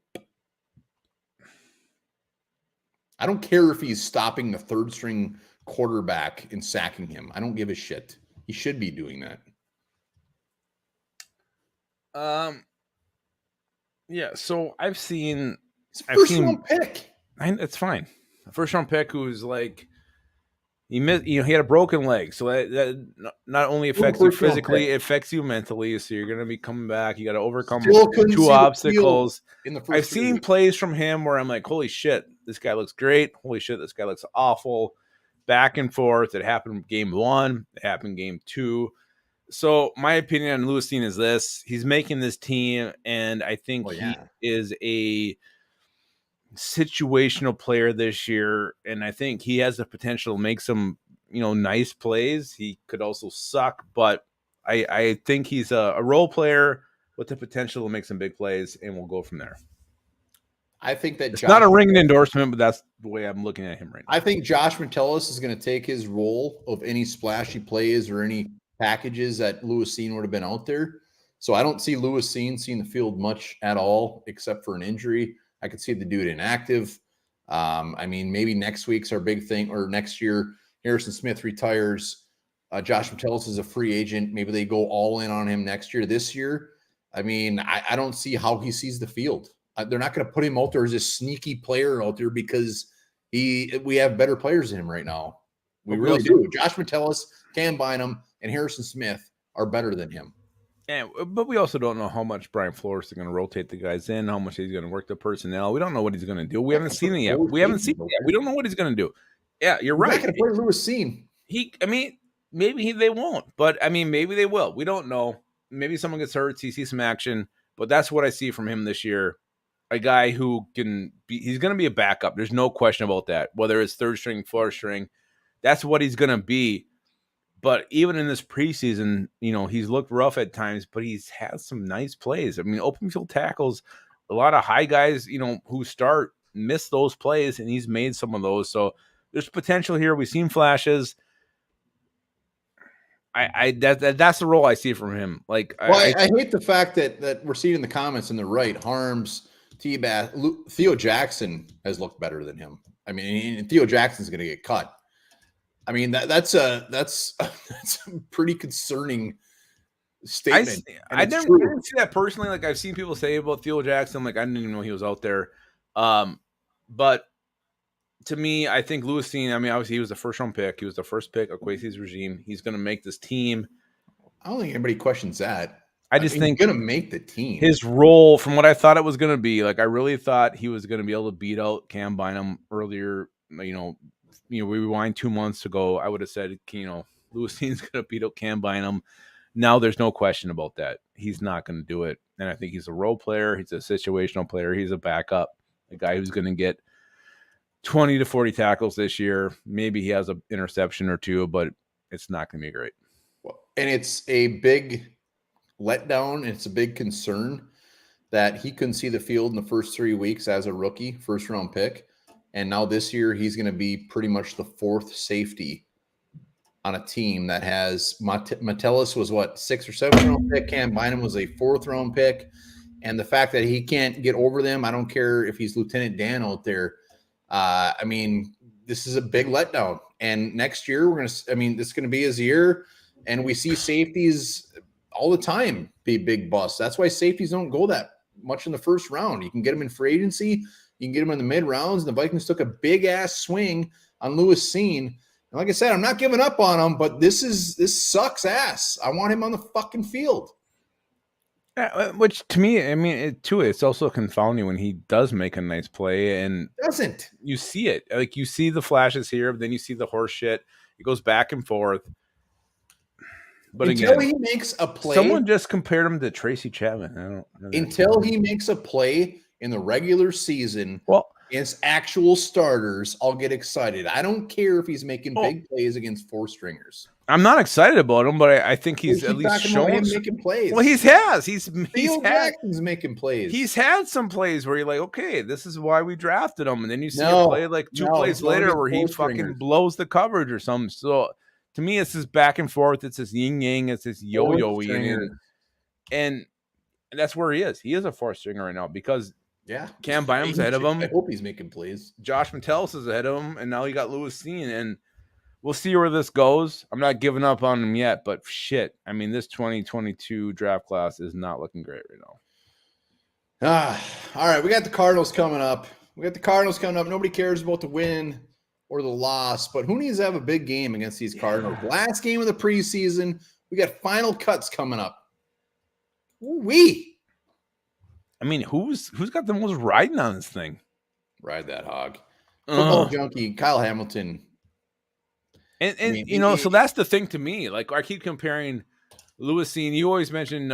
I don't care if he's stopping the third string quarterback and sacking him. I don't give a shit. He should be doing that. Yeah. So I've seen first round pick. It's fine. A first round pick who's like he missed. He had a broken leg, so that not only affects you physically, it affects you mentally. So you're gonna be coming back. You got to overcome two obstacles. I've seen plays from him where I'm like, holy shit, this guy looks great. Holy shit, this guy looks awful. Back and forth. It happened game 1. It happened game 2. So my opinion on Lewis Cine is this: he's making this team, and I think he is a situational player this year, and I think he has the potential to make some, nice plays. He could also suck, but I think he's a role player with the potential to make some big plays, and we'll go from there. I think that it's not a ringing endorsement, but that's the way I'm looking at him right now. I think Josh Metellus is going to take his role of any splashy plays or any packages that Lewis Cine would have been out there. So I don't see Lewis Cine seeing the field much at all, except for an injury. I could see the dude inactive. Maybe next week's our big thing, or next year, Harrison Smith retires. Josh Metellus is a free agent. Maybe they go all in on him next year. This year, I don't see how he sees the field. They're not going to put him out there as a sneaky player out there because we have better players than him right now. We really do. Josh Metellus, Cam Bynum, and Harrison Smith are better than him. Yeah, but we also don't know how much Brian Flores is going to rotate the guys in, how much he's going to work the personnel. We don't know what he's going to do. We haven't seen it yet. We don't know what he's going to do. Yeah, you're right. Not going to play Lewis Cine. Maybe they won't, but maybe they will. We don't know. Maybe someone gets hurt, he sees some action, but that's what I see from him this year. A guy who he's going to be a backup. There's no question about that. Whether it's third string, fourth string, that's what he's going to be. But even in this preseason, he's looked rough at times, but he's had some nice plays. Open field tackles, a lot of high guys, who start miss those plays, and he's made some of those. So there's potential here. We've seen flashes. That's the role I see from him. I hate the fact that we're seeing in the comments on the right, Harms, T-Bass, Theo Jackson has looked better than him. Theo Jackson's going to get cut. That's a pretty concerning statement. I didn't see that personally. I've seen people say about Theo Jackson. I didn't even know he was out there. But to me, I think Lewis Cine, obviously he was the first round pick. He was the first pick of Kwesi's regime. He's going to make this team. I don't think anybody questions that. I just think he's going to make the team. His role, from what I thought it was going to be, I really thought he was going to be able to beat out Cam Bynum earlier. We rewind 2 months ago, I would have said, Lewis Cine's going to beat out Cam Bynum. Now there's no question about that. He's not going to do it. And I think he's a role player. He's a situational player. He's a backup, a guy who's going to get 20 to 40 tackles this year. Maybe he has an interception or two, but it's not going to be great. And it's a big letdown. It's a big concern that he couldn't see the field in the first 3 weeks as a rookie, first round pick. And now this year, he's going to be pretty much the fourth safety on a team that has Metellus was 6th or 7th round pick. Cam Bynum was a 4th round pick. And the fact that he can't get over them, I don't care if he's Lieutenant Dan out there. This is a big letdown. And next year, this is going to be his year. And we see safeties all the time be big busts. That's why safeties don't go that much in the first round. You can get them in free agency. You can get them in the mid rounds. And the Vikings took a big ass swing on Lewis Cine. And like I said, I'm not giving up on him, but this sucks ass. I want him on the fucking field. Yeah, which to me, it's also confounding when he does make a nice play and doesn't. You see it. You see the flashes here, but then you see the horse shit. It goes back and forth. But until he makes a play, someone just compared him to Tracy Chapman. Until he makes a play in the regular season against actual starters, I'll get excited. I don't care if he's making big plays against 4 stringers. I'm not excited about him, but I think he's at least shown him making plays. Well, he's had Jackson's making plays. He's had some plays where you're like, okay, this is why we drafted him, and then you see a play like two plays later where he fucking blows the coverage or something. So to me, it's this back and forth. It's this yin yang. It's this yo-yoing, and that's where he is. He is a fourth stringer right now because Cam Bynum's ahead of him. I hope he's making plays. Josh Metellus is ahead of him, and now you got Lewis Cine, and we'll see where this goes. I'm not giving up on him yet, but shit. I mean, this 2022 draft class is not looking great right now. All right. We got the Cardinals coming up. Nobody cares about the win or the loss, but who needs to have a big game against these Cardinals? Last game of the preseason. We got final cuts coming up. I mean, who's got the most riding on this thing? Ride that hog. Football junkie, Kyle Hamilton. And so that's the thing to me. Like, I keep comparing Lewis Cine. You always mention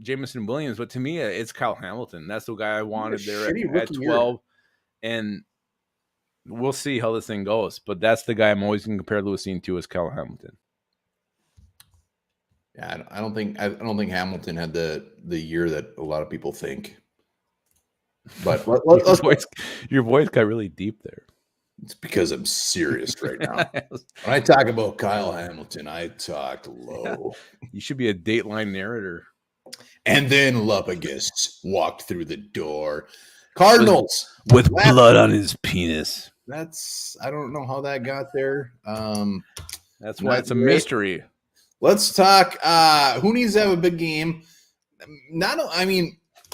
Jameson Williams, but to me, it's Kyle Hamilton. That's the guy I wanted there at 12. And we'll see how this thing goes. But that's the guy I'm always going to compare Lewis Cine to is Kyle Hamilton. Yeah, I don't think Hamilton had the year that a lot of people think. But your voice got really deep there. It's because I'm serious right now. When I talk about Kyle Hamilton, I talk low. You should be a Dateline narrator. And then Luppagus walked through the door. Cardinals with blood on his penis. I don't know how that got there. That's why it's a mystery. Let's talk. Who needs to have a big game?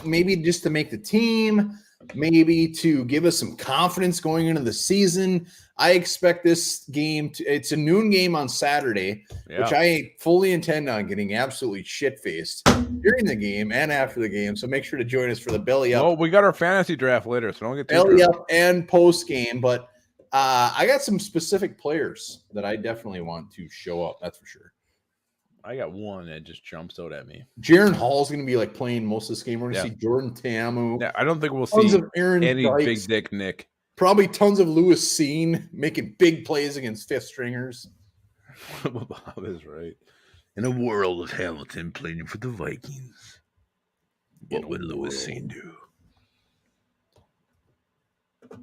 Maybe just to make the team, maybe to give us some confidence going into the season. I expect this game it's a noon game on Saturday, which I fully intend on getting absolutely shit-faced during the game and after the game. So make sure to join us for the belly up. Oh, we got our fantasy draft later, so don't get too belly up and post game. But I got some specific players that I definitely want to show up. That's for sure. I got one that just jumps out at me. Jaren Hall is going to be playing most of this game. We're going to see Jordan Tamu. Yeah, I don't think we'll see any Dykes, big dick Nick. Probably tons of Lewis Cine making big plays against fifth stringers. Bob is right. In a world of Hamilton playing for the Vikings, what would Lewis Cine do?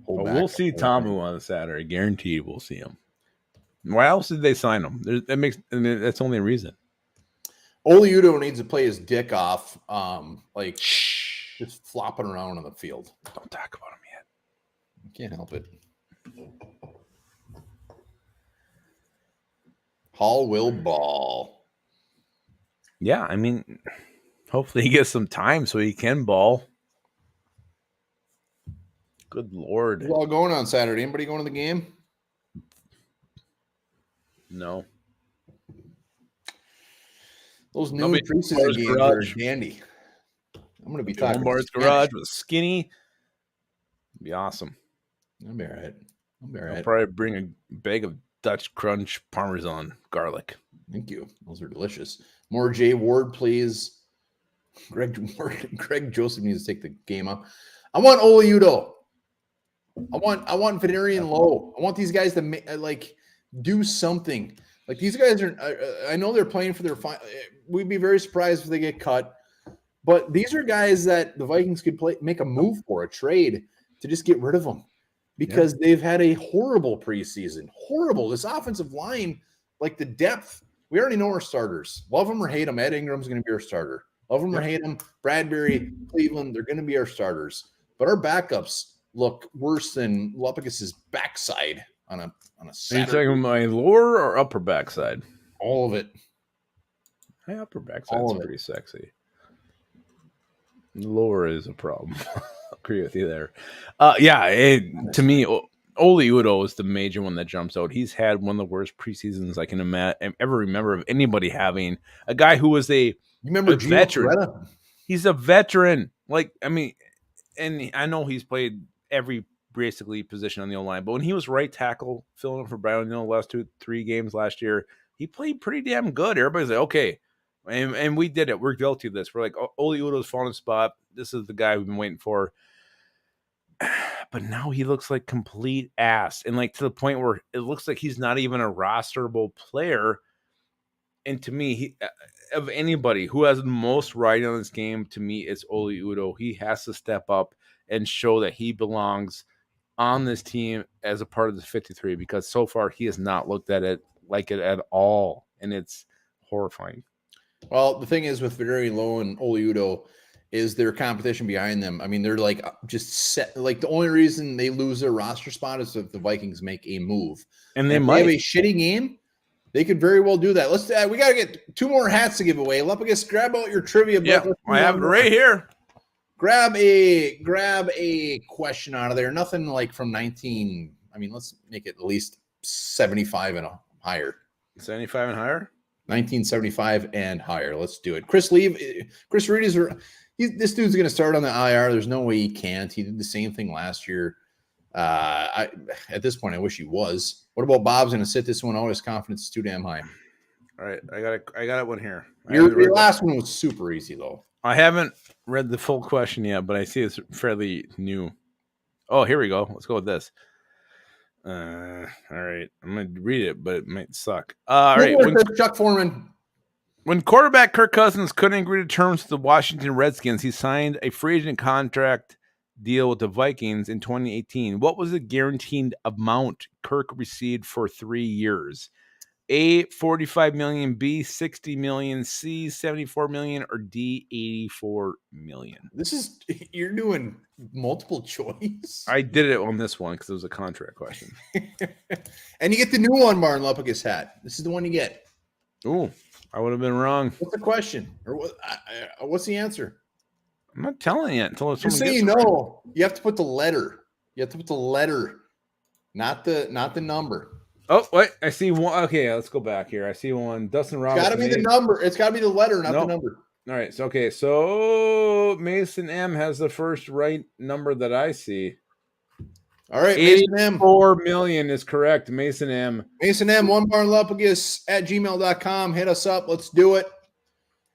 We'll see Tamu on Saturday. Guaranteed we'll see him. Why else did they sign him? That's only a reason. Oli Udoh needs to play his dick off, just flopping around on the field. Don't talk about him yet. I can't help it. Hall will ball. Yeah, I mean, hopefully he gets some time so he can ball. Good Lord. Who's all going on Saturday? Anybody going to the game? No. Those new preseason games are dandy. I'm going to be talking Lombard's garage with Skinny. Be awesome. I'll be all right. I'll probably bring a bag of Dutch Crunch Parmesan garlic. Thank you. Those are delicious. More Jay Ward, please. Greg Joseph needs to take the game up. I want Oli Udoh. I want Venerian Lowe. I want these guys to do something. Like these guys are. I know they're playing for their. We'd be very surprised if they get cut. But these are guys that the Vikings could make a move for, a trade to just get rid of them because they've had a horrible preseason. Horrible. This offensive line, like the depth, we already know our starters. Love them or hate them. Ed Ingram's going to be our starter. Love them or hate them. Bradbury, Cleveland, they're going to be our starters. But our backups look worse than Lupagus's backside on a Saturday. Are you talking my lower or upper backside? All of it. My upper backside's pretty sexy. Lower is a problem. I'll agree with you there. To me, Oli Udoh is the major one that jumps out. He's had one of the worst preseasons I can ever remember of anybody having. A guy who was a veteran. He's a veteran. And I know he's played every basically position on the O-line, but when he was right tackle filling in for Brown, the last 2-3 games last year, he played pretty damn good. Everybody's like, okay. And we did it. We're guilty of this. We're like, Oli Udoh's fallen spot. This is the guy we've been waiting for. But now he looks like complete ass. And to the point where it looks like he's not even a rosterable player. And to me, of anybody who has the most riding on this game, to me, it's Oli Udoh. He has to step up and show that he belongs on this team as a part of the 53, because so far he has not looked at it like it at all, and it's horrifying. Well, the thing is with Very Low and Oli Udoh is their competition behind them. I mean, they're like just set. Like the only reason they lose their roster spot is if the Vikings make a move, and they if might have a shitty game. They could very well do that. Let's. We got to get 2 more hats to give away. Lepicus, grab out your trivia book. Yeah, I have it right here. Grab a question out of there. Nothing like from 19. I mean, let's make it at least 75 and higher. 75 and higher. 1975 and higher. Let's do it. Chris Reed is. This dude's going to start on the IR. There's no way he can't. He did the same thing last year. At this point, I wish he was. What about Bob's going to sit this one out? His confidence is too damn high. All right, I got one here. Your last one was super easy though. I haven't read the full question yet, but I see it's fairly new. Oh, here we go. Let's go with this. All right, I'm gonna read it, but it might suck. All right, Chuck Foreman. When quarterback Kirk Cousins couldn't agree to terms with the Washington Redskins, he signed a free agent contract deal with the Vikings in 2018. What was the guaranteed amount Kirk received for 3 years? A, $45 million, B, $60 million, C, $74 million, or D, $84 million. You're doing multiple choice. I did it on this one because it was a contract question. And you get the new one, Martin Lepicus hat. This is the one you get. Ooh, I would have been wrong. What's the question? Or what's the answer? I'm not telling you until Just so you know, you have to put the letter. You have to put the letter, not the number. Oh, wait, I see one. Okay, let's go back here. I see one. Dustin Roberts. It's got to be the number. It's got to be the letter, not the number. All right. So Mason M has the first right number that I see. All right, Mason M. $4 million is correct. Mason M. Mason M. onebarnlepicus@gmail.com. Hit us up. Let's do it.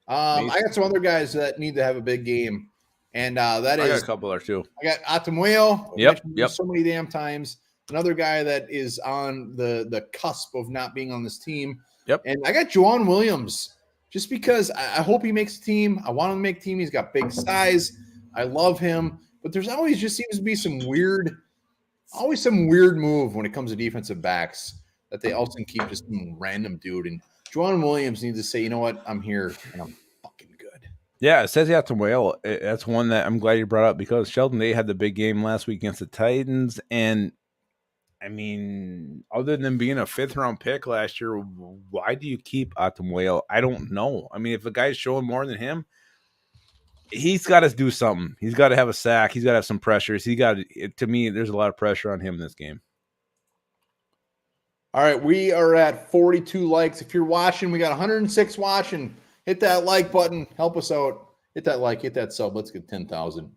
I got some other guys that need to have a big game, and I got a couple there too. I got Atamuel. Yep. So many damn times. Another guy that is on the cusp of not being on this team. Yep. And I got Juwan Williams just because I hope he makes the team. I want him to make the team. He's got big size. I love him. But there's always just seems to be some weird move when it comes to defensive backs that they also keep just some random dude. And Juwan Williams needs to say, you know what? I'm here and I'm fucking good. Yeah, it says Atamuel. That's one that I'm glad you brought up because Sheldon Day had the big game last week against the Titans. And I mean, other than being a 5th-round pick last year, why do you keep Atamuel? I don't know. I mean, if a guy's showing more than him, he's got to do something. He's got to have a sack. He's got to have some pressures. To me, there's a lot of pressure on him in this game. All right, we are at 42 likes. If you're watching, we got 106 watching. Hit that like button. Help us out. Hit that like. Hit that sub. Let's get 10,000.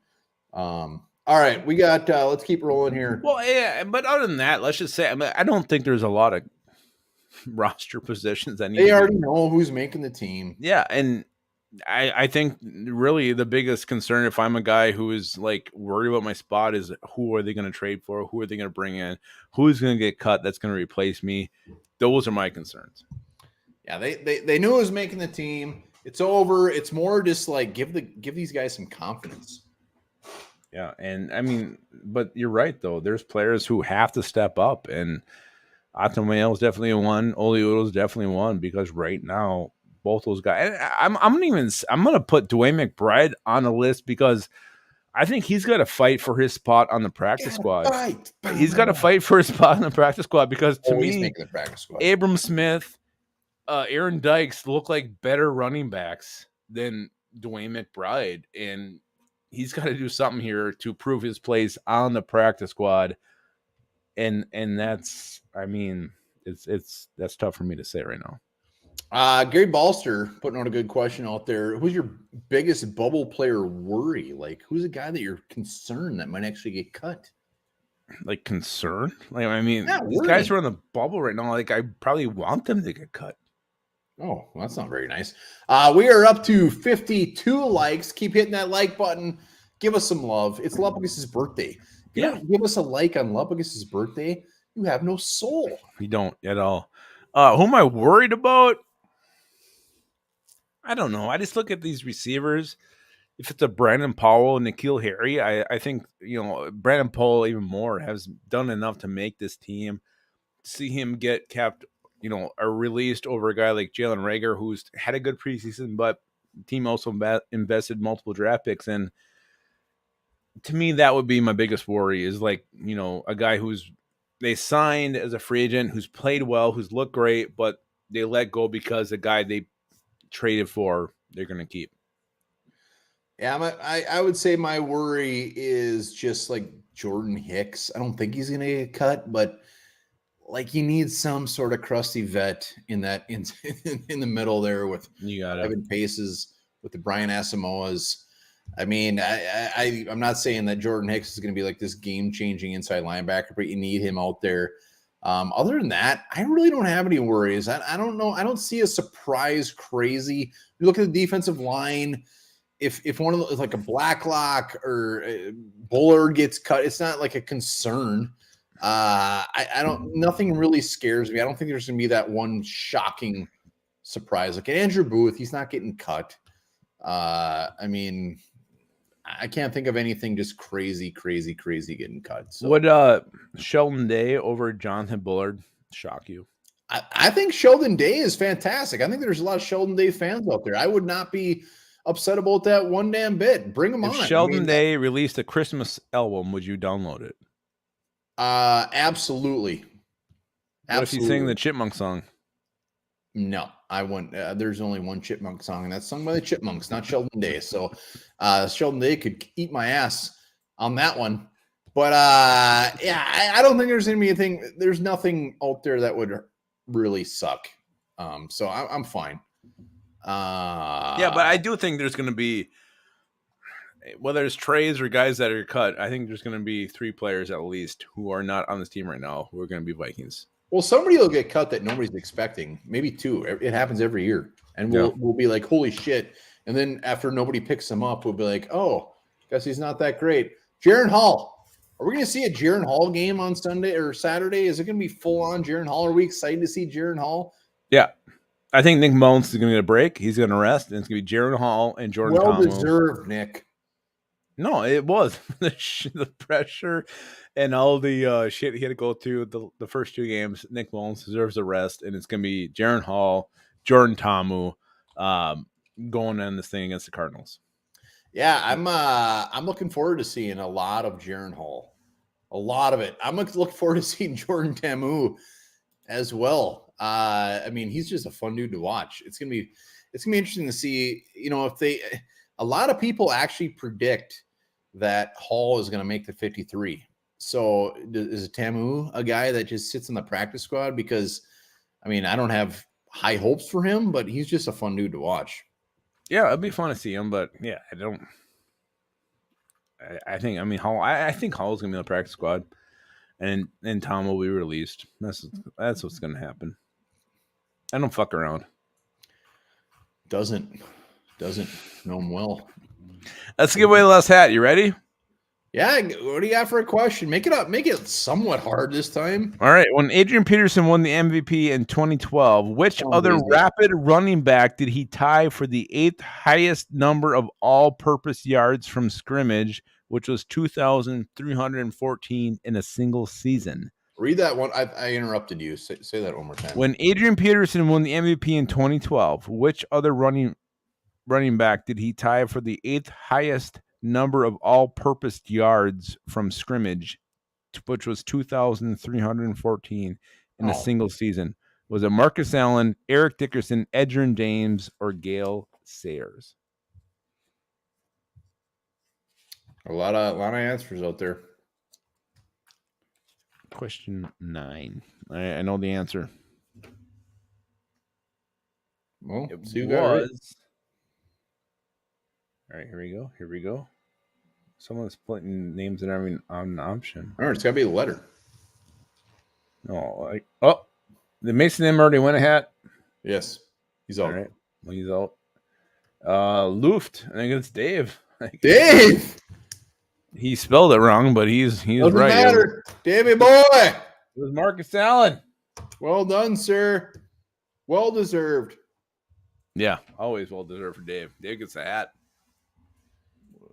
All right, we got. Let's keep rolling here. Well, yeah, but other than that, let's just say I don't think there's a lot of roster positions that they already know who's making the team. Yeah, and I think really the biggest concern, if I'm a guy who is like worried about my spot, is who are they going to trade for? Who are they going to bring in? Who's going to get cut? That's going to replace me. Those are my concerns. Yeah, they knew who was making the team. It's over. It's more just like give these guys some confidence. Yeah, and I mean, but you're right though. There's players who have to step up, and Atamuel is definitely one. Oli Udoh is definitely one because right now both those guys. I'm gonna put Dwayne McBride on the list because I think he's got to fight for his spot on the practice squad. He's got to fight for his spot on the practice squad because to me, Abram Smith, Aaron Dykes look like better running backs than Dwayne McBride, and he's got to do something here to prove his place on the practice squad. And that's, I mean, that's tough for me to say right now. Gary Balster putting on a good question out there. Who's your biggest bubble player worry? Like, who's a guy that you're concerned that might actually get cut? Like concerned? Like, I mean, these guys are on the bubble right now. Like, I probably want them to get cut. Oh, well, that's not very nice. We are up to 52 likes. Keep hitting that like button. Give us some love. It's Lepicus's birthday. If you don't give us a like on Lepicus's birthday, you have no soul. You don't at all. Who am I worried about? I don't know. I just look at these receivers. If it's a Brandon Powell, N'Keal Harry, I think, Brandon Powell even more has done enough to make this team. See him get kept, or released over a guy like Jalen Reagor, who's had a good preseason, but the team also invested multiple draft picks. And to me, that would be my biggest worry is like, a guy who's they signed as a free agent, who's played well, who's looked great, but they let go because the guy they traded for, they're going to keep. Yeah, I would say my worry is just like Jordan Hicks. I don't think he's going to get cut, but like you need some sort of crusty vet in the middle there with Evan Paces, with the Brian Asamoahs. I mean, I'm not saying that Jordan Hicks is going to be like this game-changing inside linebacker, but you need him out there. Other than that, I really don't have any worries. I don't know. I don't see a surprise crazy. You look at the defensive line. If one of those, like a Blacklock or Bullard gets cut, it's not like a concern. Nothing really scares me. I don't think there's going to be that one shocking surprise. Like Andrew Booth, he's not getting cut. I mean, I can't think of anything just crazy getting cut. So. Would Sheldon Day over Jonathan Bullard shock you? I think Sheldon Day is fantastic. I think there's a lot of Sheldon Day fans out there. I would not be upset about that one damn bit. Bring him on. If Sheldon Day released a Christmas album, would you download it? Absolutely. What if he sang the Chipmunk song? No, I wouldn't. There's only one Chipmunk song, and that's sung by the Chipmunks, not Sheldon Day. So Sheldon Day could eat my ass on that one. But I don't think there's going to be anything. There's nothing out there that would really suck. So I'm fine. Yeah, but I do think there's going to be, whether it's trays or guys that are cut, I think there's going to be 3 players at least who are not on this team right now who are going to be Vikings. Well, somebody will get cut that nobody's expecting. Maybe 2. It happens every year. And we'll be like, holy shit. And then after nobody picks him up, we'll be like, oh, guess he's not that great. Jaren Hall. Are we going to see a Jaren Hall game on Sunday or Saturday? Is it going to be full-on Jaren Hall? Are we excited to see Jaren Hall? Yeah. I think Nick Mullins is going to get a break. He's going to rest, and it's going to be Jaren Hall and Jordan Thomas. Well-deserved, Nick. No, it was. the pressure and all the shit he had to go through the first 2 games. Nick Mullins deserves a rest, and it's going to be Jaren Hall, Jordan Ta'amu going on this thing against the Cardinals. Yeah, I'm looking forward to seeing a lot of Jaren Hall. A lot of it. I'm looking forward to seeing Jordan Ta'amu as well. I mean, he's just a fun dude to watch. It's gonna be interesting to see, if a lot of people actually predict that Hall is going to make the 53. So is Ta'amu a guy that just sits in the practice squad? Because, I mean, I don't have high hopes for him, but he's just a fun dude to watch. Yeah, it'd be fun to see him, but yeah, I think Hall's going to be on the practice squad, and Tom will be released. That's what's going to happen. I don't fuck around. Doesn't know him well. Let's give away the last hat. You ready? Yeah. What do you got for a question? Make it up. Make it somewhat hard this time. All right. When Adrian Peterson won the MVP in 2012, which other rapid running back did he tie for the 8th highest number of all-purpose yards from scrimmage, which was 2,314 in a single season? Read that one. I interrupted you. Say that one more time. When Adrian Peterson won the MVP in 2012, which other running back did he tie for the 8th highest number of all-purpose yards from scrimmage, which was 2,314 in a single season? Was it Marcus Allen, Eric Dickerson, Edgerrin James, or Gale Sayers? A lot of answers out there. Question 9. I know the answer. Well, it so was. All right, here we go. Someone's putting names that aren't on an option. All right, it's got to be the letter. The Mason M already went a hat. Yes, he's out. All right, well, he's out. Luft. I think it's Dave. Dave. He spelled it wrong, but he's Doesn't right. Matter. Davey boy. It was Marcus Allen. Well done, sir. Well deserved. Yeah, always well deserved for Dave. Dave gets a hat.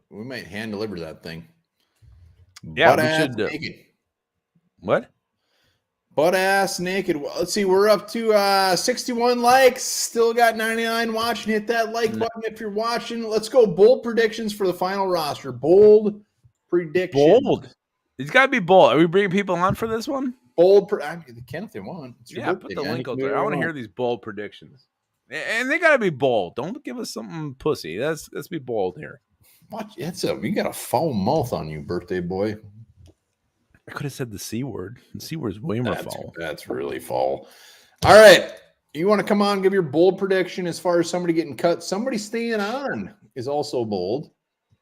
We might hand deliver that thing. Yeah, we should. Naked. What? Butt ass naked. Let's see. We're up to 61 likes. Still got 99 watching. Hit that like button if you're watching. Let's go. Bold predictions for the final roster. Bold predictions. Bold. It's got to be bold. Are we bringing people on for this one? Bold. They can if they want. Yeah, put the link out there. I want to hear these bold predictions. And they got to be bold. Don't give us something pussy. Let's be bold here. Watch. You got a foul mouth on you, birthday boy. I could have said the C word. The C word is way more foul. That's really foul. All right. You want to come on, give your bold prediction as far as somebody getting cut. Somebody staying on is also bold.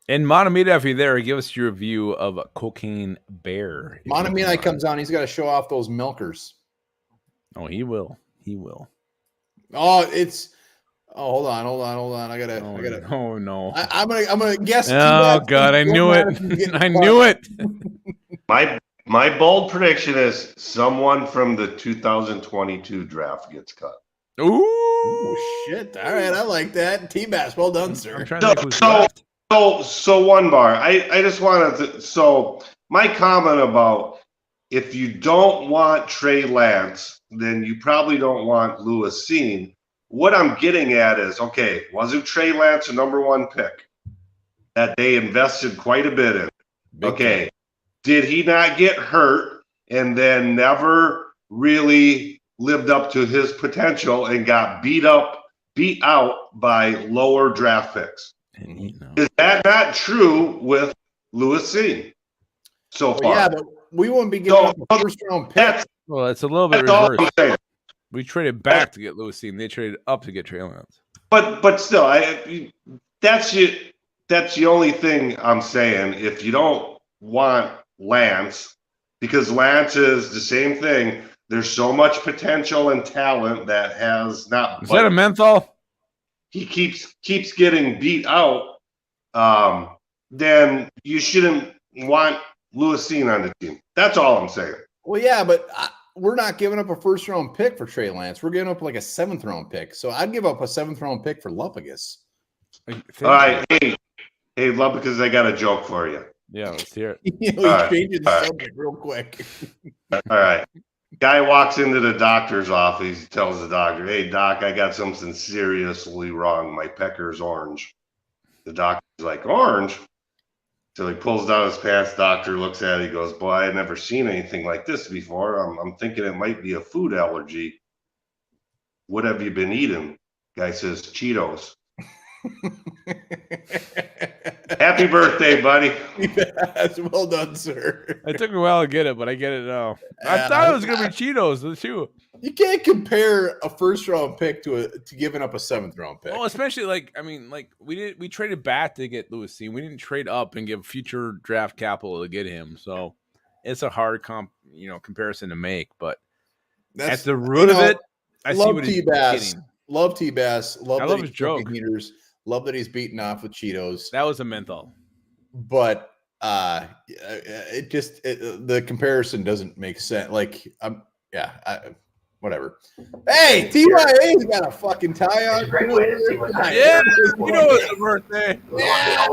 And Montemita, if you're there, give us your review of Cocaine Bear. Montemita comes on. He's got to show off those milkers. Oh, he will. He will. Oh, hold on. I gotta. Oh no. I'm gonna guess. Oh God, I knew it. I knew it. My bold prediction is someone from the 2022 draft gets cut. Ooh, shit! All right, I like that. T-Bass, well done, sir. I'm trying to think who's left. So one bar. I just wanted to. So my comment about if you don't want Trey Lance, then you probably don't want Lewis Cine. What I'm getting at is, okay, wasn't Trey Lance a number one pick that they invested quite a bit in? Okay. Did he not get hurt and then never really lived up to his potential and got beat out by lower draft picks? Is that not true with Lewis Cine so far? Yeah, but we wouldn't be giving up a first-round pick. Well, it's a little bit reversed. We traded back to get Lewis Cine. They traded up to get Trey Lance. But still, that's the only thing I'm saying. If you don't want Lance, because Lance is the same thing. There's so much potential and talent that has not. Is that a menthol? He keeps getting beat out. Then you shouldn't want Lewis Cine on the team. That's all I'm saying. Well, yeah, but we're not giving up a first-round pick for Trey Lance. We're giving up like a seventh-round pick. So I'd give up a seventh-round pick for Lupagus. All right, hey, Lupagus, I got a joke for you. Yeah, let's hear it. He's changing the subject real quick. All right. Guy walks into the doctor's office. He tells the doctor, "Hey, doc, I got something seriously wrong. My pecker's orange." The doctor's like, "Orange?" So he pulls down his pants. Doctor looks at it. He goes, "Boy, I've never seen anything like this before. I'm thinking it might be a food allergy. What have you been eating?" Guy says, "Cheetos." Happy birthday, buddy. Yes, well done, sir. It took me a while to get it, but I get it now. I thought it was going to be Cheetos, too. You can't compare a first-round pick to giving up a seventh-round pick. Well, especially we traded back to get Lewis Cine. We didn't trade up and give future draft capital to get him. So it's a hard comparison to make. But at the root of it, I see what he's getting. Love T-Bass. I love his joke. Heaters. Love that he's beaten off with Cheetos. That was a menthol. But the comparison doesn't make sense. Whatever. Hey, TYA's got a fucking tie on. Yeah, it's a birthday. Yeah.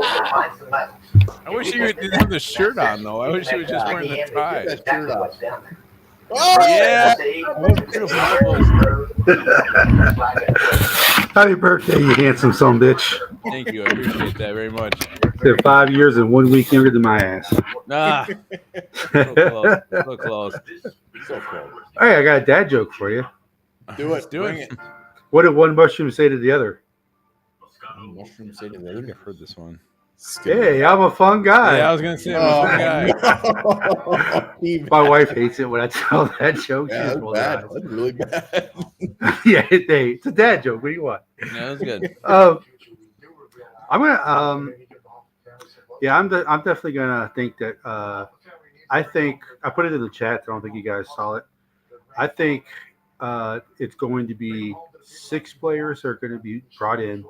I wish he didn't have the shirt on, though. I wish he was just wearing the tie. That shirt on. Oh, yeah. Happy birthday, you handsome son of a bitch. Thank you. I appreciate that very much. They're 5 years and 1 week younger than my ass. So close. So close. So close. All right, I got a dad joke for you. Do it. Bring it. What did one mushroom say to the other? Mushroom say to the I other. think I've heard this one. Hey, I'm a fun guy. Yeah, I was going to say I'm a fun guy. My wife hates it when I tell that joke. Yeah, that's bad. That's really bad. Yeah, it's a dad joke. What do you want? No, that's good. I'm gonna. I'm definitely gonna think that. I think I put it in the chat. I don't think you guys saw it. I think it's going to be 6 players are going to be brought in.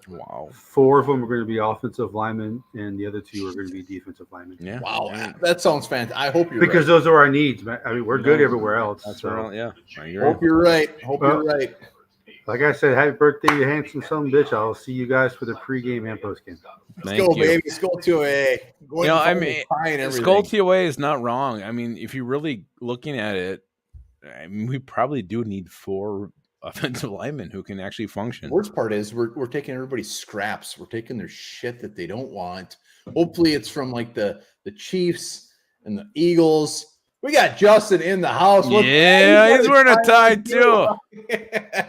Wow. 4 of them are going to be offensive linemen, and the other 2 are going to be defensive linemen. Yeah. Wow, that sounds fantastic. I hope you're because those are our needs. Man. I mean, we're good everywhere else. That's so. right. Yeah. Hope you're right. Hope you're right. Like I said, happy birthday, you handsome son of a bitch. I'll see you guys for the pregame and postgame. Let's go, baby. Skull 2A. I mean, Skull 2A is not wrong. I mean, if you're really looking at it, I mean, we probably do need 4 offensive linemen who can actually function. The worst part is we're taking everybody's scraps. We're taking their shit that they don't want. Hopefully it's from like the Chiefs and the Eagles. We got Justin in the house. Yeah, he's wearing a tie too.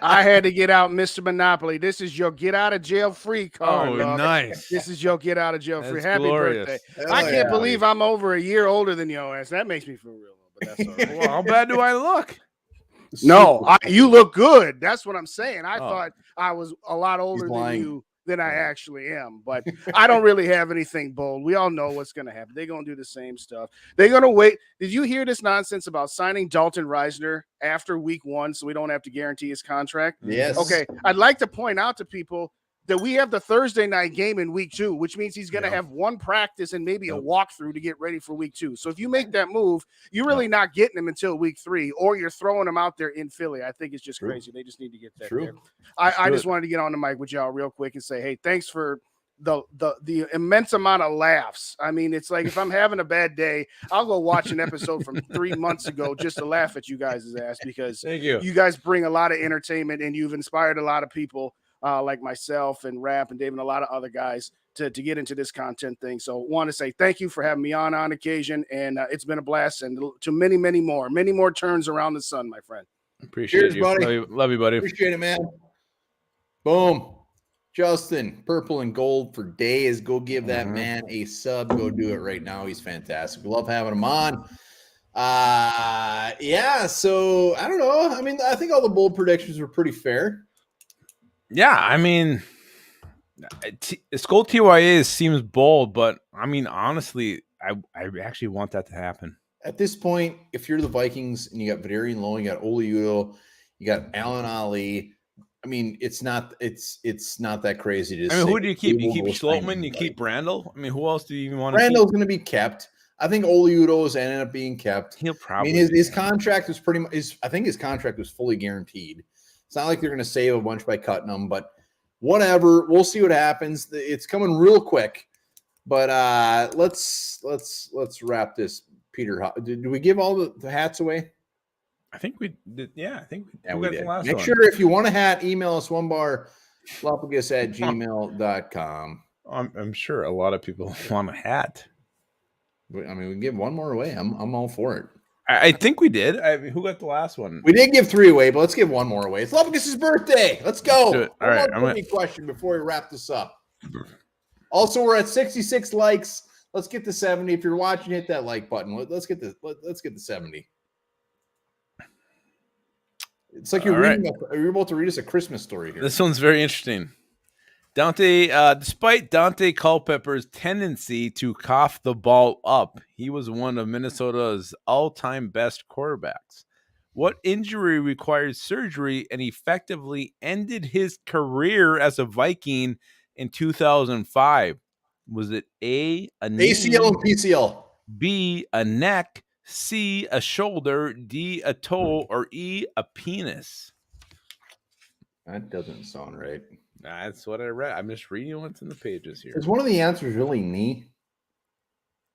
I had to get out, Mr. Monopoly. This is your get out of jail free card. Oh, love. Nice. This is your get out of jail free. Happy glorious. birthday. I can't believe I'm over a year older than your ass. That makes me feel real low, but that's all right. Well, how bad do I look? No, you look good. That's what I'm saying. I thought I was a lot older than you than I actually am, but I don't really have anything bold. We all know what's going to happen. They're going to do the same stuff. They're going to wait. Did you hear this nonsense about signing Dalton Reisner after week 1 so we don't have to guarantee his contract? Yes. Okay. I'd like to point out to people that we have the Thursday night game in week 2, which means he's going to have 1 practice and maybe a walkthrough to get ready for week 2. So if you make that move, you're really not getting him until week 3, or you're throwing him out there in Philly. I think it's just crazy. They just need to get that there. I just wanted to get on the mic with y'all real quick and say, hey, thanks for the immense amount of laughs. I mean, it's like if I'm having a bad day, I'll go watch an episode from 3 months ago just to laugh at you guys' ass, because you guys bring a lot of entertainment and you've inspired a lot of people. Like myself and Rap and Dave and a lot of other guys to get into this content thing. So want to say thank you for having me on occasion. And it's been a blast, and to many more turns around the sun, my friend. Appreciate you, buddy. Love you, buddy. Appreciate it, man. Boom. Justin, purple and gold for days. Go give that man a sub. Go do it right now. He's fantastic. We love having him on. So I don't know. I mean, I think all the bold predictions were pretty fair. Yeah, I mean, Skull TYA seems bold, but I mean, honestly, I actually want that to happen. At this point, if you're the Vikings and you got Vadarian Lowe, you got Oliudo, you got Alan Ali, I mean, it's not that crazy to say. Who do you keep? You keep Schlottman, you keep Brandel? I mean, who else do you even want to keep? Brandel's going to be kept. I think Oliudo's ended up being kept. He'll probably. I mean, his contract was pretty much. I think his contract was fully guaranteed. It's not like they're going to save a bunch by cutting them, but whatever. We'll see what happens. It's coming real quick. But let's wrap this. Peter, did we give all the hats away? I think we did. Yeah, I think we got did. The last Make one. sure if you want a hat, email us onebarlopagus@gmail.com. I'm sure a lot of people want a hat. I mean, we can give one more away. I'm all for it. I think we did. Who got the last one? We did give 3 away, but let's give one more away. It's Lopagus's birthday. Let's go. Let's all right. I'm gonna question before we wrap this up. Also, we're at 66 likes. Let's get to 70. If you're watching, hit that like button. Let's get the 70. It's like you're about to read us a Christmas story here. This one's very interesting. Despite Dante Culpepper's tendency to cough the ball up, he was one of Minnesota's all-time best quarterbacks. What injury required surgery and effectively ended his career as a Viking in 2005? Was it A, knee, ACL and PCL, B, a neck, C, a shoulder, D, a toe, or E, a penis? That doesn't sound right. That's what I read. I'm just reading what's in the pages here. Is one of the answers really knee?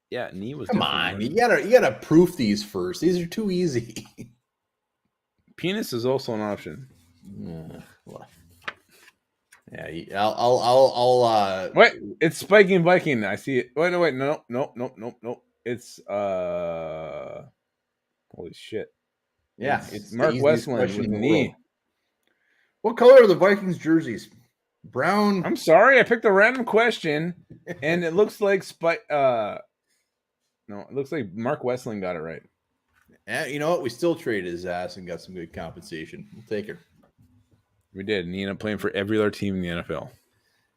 Yeah, knee was. Come on, you gotta proof these first. These are too easy. Penis is also an option. Yeah, I'll. Wait, it's Spiking Viking. I see it. Wait, no. It's holy shit. Yeah, it's Mark Westland with knee. What color are the Vikings jerseys? Brown. I'm sorry, I picked a random question, and it looks like it looks like Mark Westland got it right. Yeah, you know what? We still traded his ass and got some good compensation. We'll take it. We did, and he ended up playing for every other team in the NFL.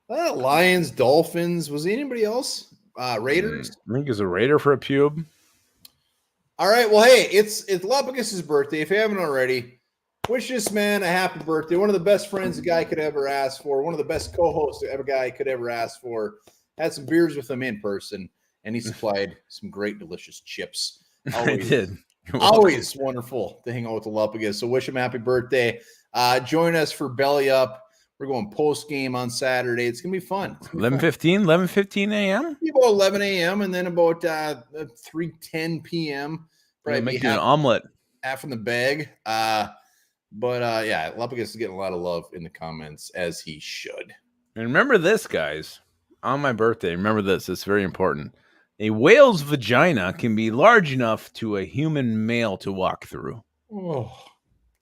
Lions, Dolphins. Was anybody else? Raiders. I think he's a Raider for a pube. All right. Well, hey, it's Lopagus's birthday. If you haven't already, wish this man a happy birthday. One of the best friends a guy could ever ask for. One of the best co-hosts a guy could ever ask for. Had some beers with him in person, and he supplied some great, delicious chips. I did. Always wonderful to hang out with the Lopagus. So wish him happy birthday. Join us for Belly Up. We're going post game on Saturday. It's gonna be fun. 11:15 a.m. About 11 a.m. and then about 3:10 p.m. Probably make you an omelet. Half in the bag. But yeah, Lepicus is getting a lot of love in the comments, as he should. And remember this, guys. On my birthday, remember this. It's very important. A whale's vagina can be large enough to a human male to walk through. Oh.